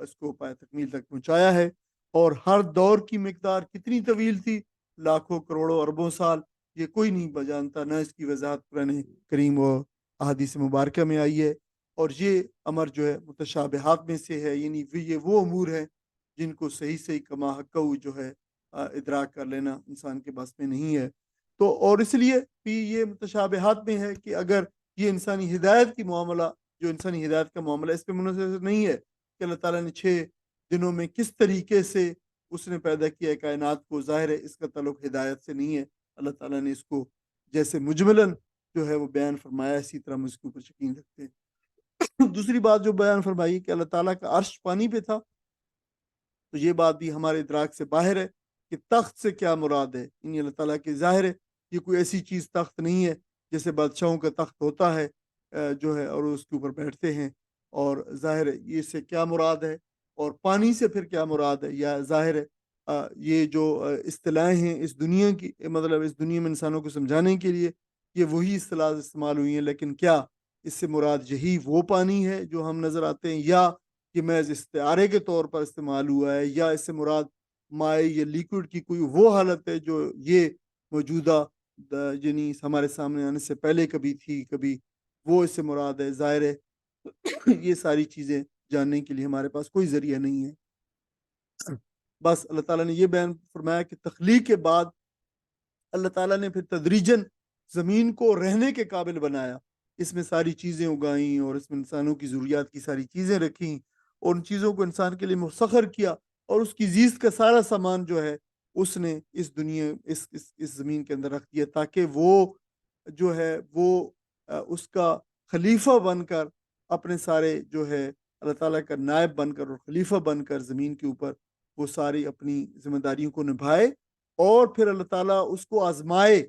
اس کو پائے تکمیل تک پہنچایا ہے، اور ہر دور کی مقدار کتنی طویل تھی، لاکھوں کروڑوں اربوں سال، یہ کوئی نہیں بجانتا، نہ اس کی وضاحت قرآن کریم و احادیث مبارکہ میں آئی ہے۔ اور یہ امر جو ہے متشابہات میں سے ہے، یعنی یہ وہ امور ہیں جن کو صحیح کما حقہ جو ہے ادراک کر لینا انسان کے بس میں نہیں ہے۔ تو اور اس لیے بھی یہ متشابہات میں ہے کہ اگر یہ انسانی ہدایت کی معاملہ جو انسانی ہدایت کا معاملہ اس پہ منحصر نہیں ہے کہ اللہ تعالیٰ نے 6 دنوں میں کس طریقے سے اس نے پیدا کیا ہے کائنات کو، ظاہر ہے اس کا تعلق ہدایت سے نہیں ہے، اللہ تعالیٰ نے اس کو جیسے مجملاً جو ہے وہ بیان فرمایا اسی طرح ہم اس کے اوپر یقین رکھتے ہیں۔ دوسری بات جو بیان فرمائی کہ اللہ تعالیٰ کا عرش پانی پہ تھا، تو یہ بات بھی ہمارے ادراک سے باہر ہے کہ تخت سے کیا مراد ہے، یعنی اللہ تعالیٰ کے ظاہر ہے یہ کوئی ایسی چیز تخت نہیں ہے جیسے بادشاہوں کا تخت ہوتا ہے جو ہے اور اس کے اوپر بیٹھتے ہیں، اور ظاہر ہے یہ سے کیا مراد ہے، اور پانی سے پھر کیا مراد ہے، یا ظاہر ہے یہ جو اصطلاحیں ہیں اس دنیا کی مطلب اس دنیا میں انسانوں کو سمجھانے کے لیے یہ وہی اصطلاح استعمال ہوئی ہیں، لیکن کیا اس سے مراد یہی وہ پانی ہے جو ہم نظر آتے ہیں، یا یہ محض استعارے کے طور پر استعمال ہوا ہے، یا اس سے مراد مائع یا لیکوڈ کی کوئی وہ حالت ہے جو یہ موجودہ یعنی ہمارے سامنے آنے سے پہلے کبھی تھی، کبھی وہ اس سے مراد ہے۔ ظاہر ہے یہ ساری چیزیں جاننے کے لیے ہمارے پاس کوئی ذریعہ نہیں ہے۔ بس اللہ تعالیٰ نے یہ بیان فرمایا کہ تخلیق کے بعد اللہ تعالیٰ نے پھر تدریجاً زمین کو رہنے کے قابل بنایا، اس میں ساری چیزیں اگائیں اور اس میں انسانوں کی ضروریات کی ساری چیزیں رکھیں اور ان چیزوں کو انسان کے لیے مسخر کیا، اور اس کی زیست کا سارا سامان جو ہے اس نے اس دنیا اس زمین کے اندر رکھ دیا، تاکہ وہ جو ہے وہ اس کا خلیفہ بن کر اپنے سارے جو ہے اللہ تعالیٰ کا نائب بن کر اور خلیفہ بن کر زمین کے اوپر وہ ساری اپنی ذمہ داریوں کو نبھائے، اور پھر اللہ تعالیٰ اس کو آزمائے۔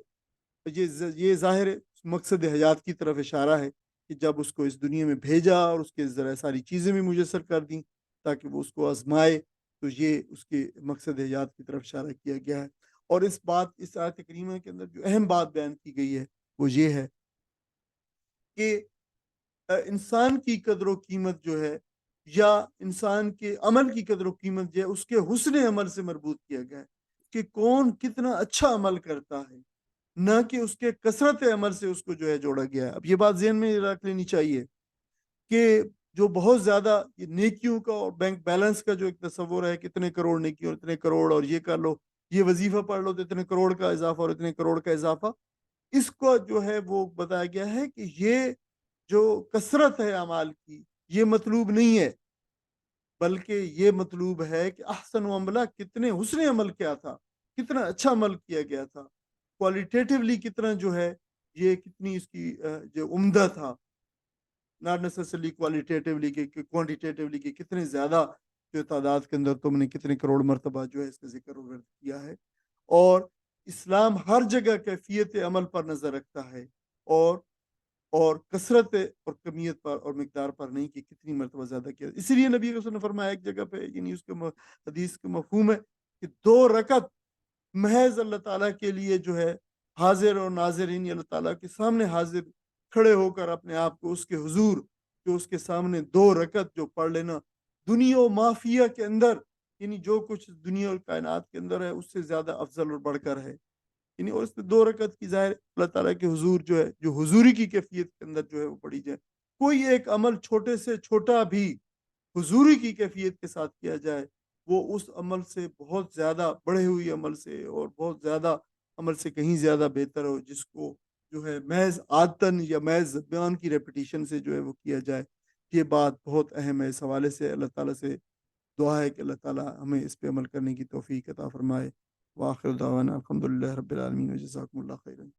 یہ ظاہر مقصد حیات کی طرف اشارہ ہے کہ جب اس کو اس دنیا میں بھیجا اور اس کے ذرا ساری چیزیں بھی میسر کر دیں تاکہ وہ اس کو آزمائے، تو یہ اس کے مقصد حیات کی طرف اشارہ کیا گیا ہے۔ اور اس آیت کریمہ کے اندر جو اہم بات بیان کی گئی ہے وہ یہ ہے کہ انسان کی قدر و قیمت جو ہے یا انسان کے عمل کی قدر و قیمت جو ہے اس کے حسن عمل سے مربوط کیا گیا ہے کہ کون کتنا اچھا عمل کرتا ہے، نہ کہ اس کے کثرت عمل سے اس کو جو ہے جوڑا گیا ہے۔ اب یہ بات ذہن میں رکھ لینی چاہیے کہ جو بہت زیادہ نیکیوں کا اور بینک بیلنس کا جو ایک تصور ہے کہ اتنے کروڑ نیکی اور اتنے کروڑ اور یہ کر لو، یہ وظیفہ پڑھ لو تو اتنے کروڑ کا اضافہ اور اتنے کروڑ کا اضافہ، اس کو جو ہے وہ بتایا گیا ہے کہ یہ جو کثرت ہے اعمال کی یہ مطلوب نہیں ہے، بلکہ یہ مطلوب ہے کہ احسن و عملہ کتنے حسن عمل کیا تھا، کتنا اچھا عمل کیا گیا تھا، کوالٹیٹیولی کتنا جو ہے یہ کتنی اس کی جو عمدہ تھا، ناٹ نیسسرلی کوالٹیٹیولی کہ کوانٹیٹیولی کہ کتنے زیادہ جو تعداد کے اندر تم نے کتنے کروڑ مرتبہ جو ہے اس کا ذکر کیا ہے۔ اور اسلام ہر جگہ کیفیت عمل پر نظر رکھتا ہے اور کثرت اور کمیت پر اور مقدار پر نہیں کہ کتنی مرتبہ زیادہ کیا۔ اسی لیے نبی نے فرمایا ایک جگہ پہ، یعنی اس کے حدیث کا مفہوم ہے کہ 2 رکعت محض اللہ تعالیٰ کے لیے جو ہے حاضر اور ناظر، یعنی اللہ تعالیٰ کے سامنے حاضر کھڑے ہو کر اپنے آپ کو اس کے حضور جو اس کے سامنے 2 رکعت جو پڑھ لینا دنیا و مافیہ کے اندر، یعنی جو کچھ دنیا اور کائنات کے اندر ہے اس سے زیادہ افضل اور بڑھ کر ہے، یعنی اور اس میں 2 رکعت کی ظاہر اللہ تعالیٰ کے حضور جو ہے جو حضوری کی کیفیت کے اندر جو ہے وہ پڑھی جائے۔ کوئی ایک عمل چھوٹے سے چھوٹا بھی حضوری کی کیفیت کے ساتھ کیا جائے وہ اس عمل سے بہت زیادہ بڑھے ہوئی عمل سے اور بہت زیادہ عمل سے کہیں زیادہ بہتر ہو، جس کو جو ہے محض عادتاً یا محض زبان کی ریپیٹیشن سے جو ہے وہ کیا جائے۔ یہ بات بہت اہم ہے، اس حوالے سے اللہ تعالیٰ سے دعا ہے کہ اللہ تعالیٰ ہمیں اس پہ عمل کرنے کی توفیق عطا فرمائے۔ وآخر دعوانا الحمدللہ رب العالمین، وجزاکم اللہ خیرا۔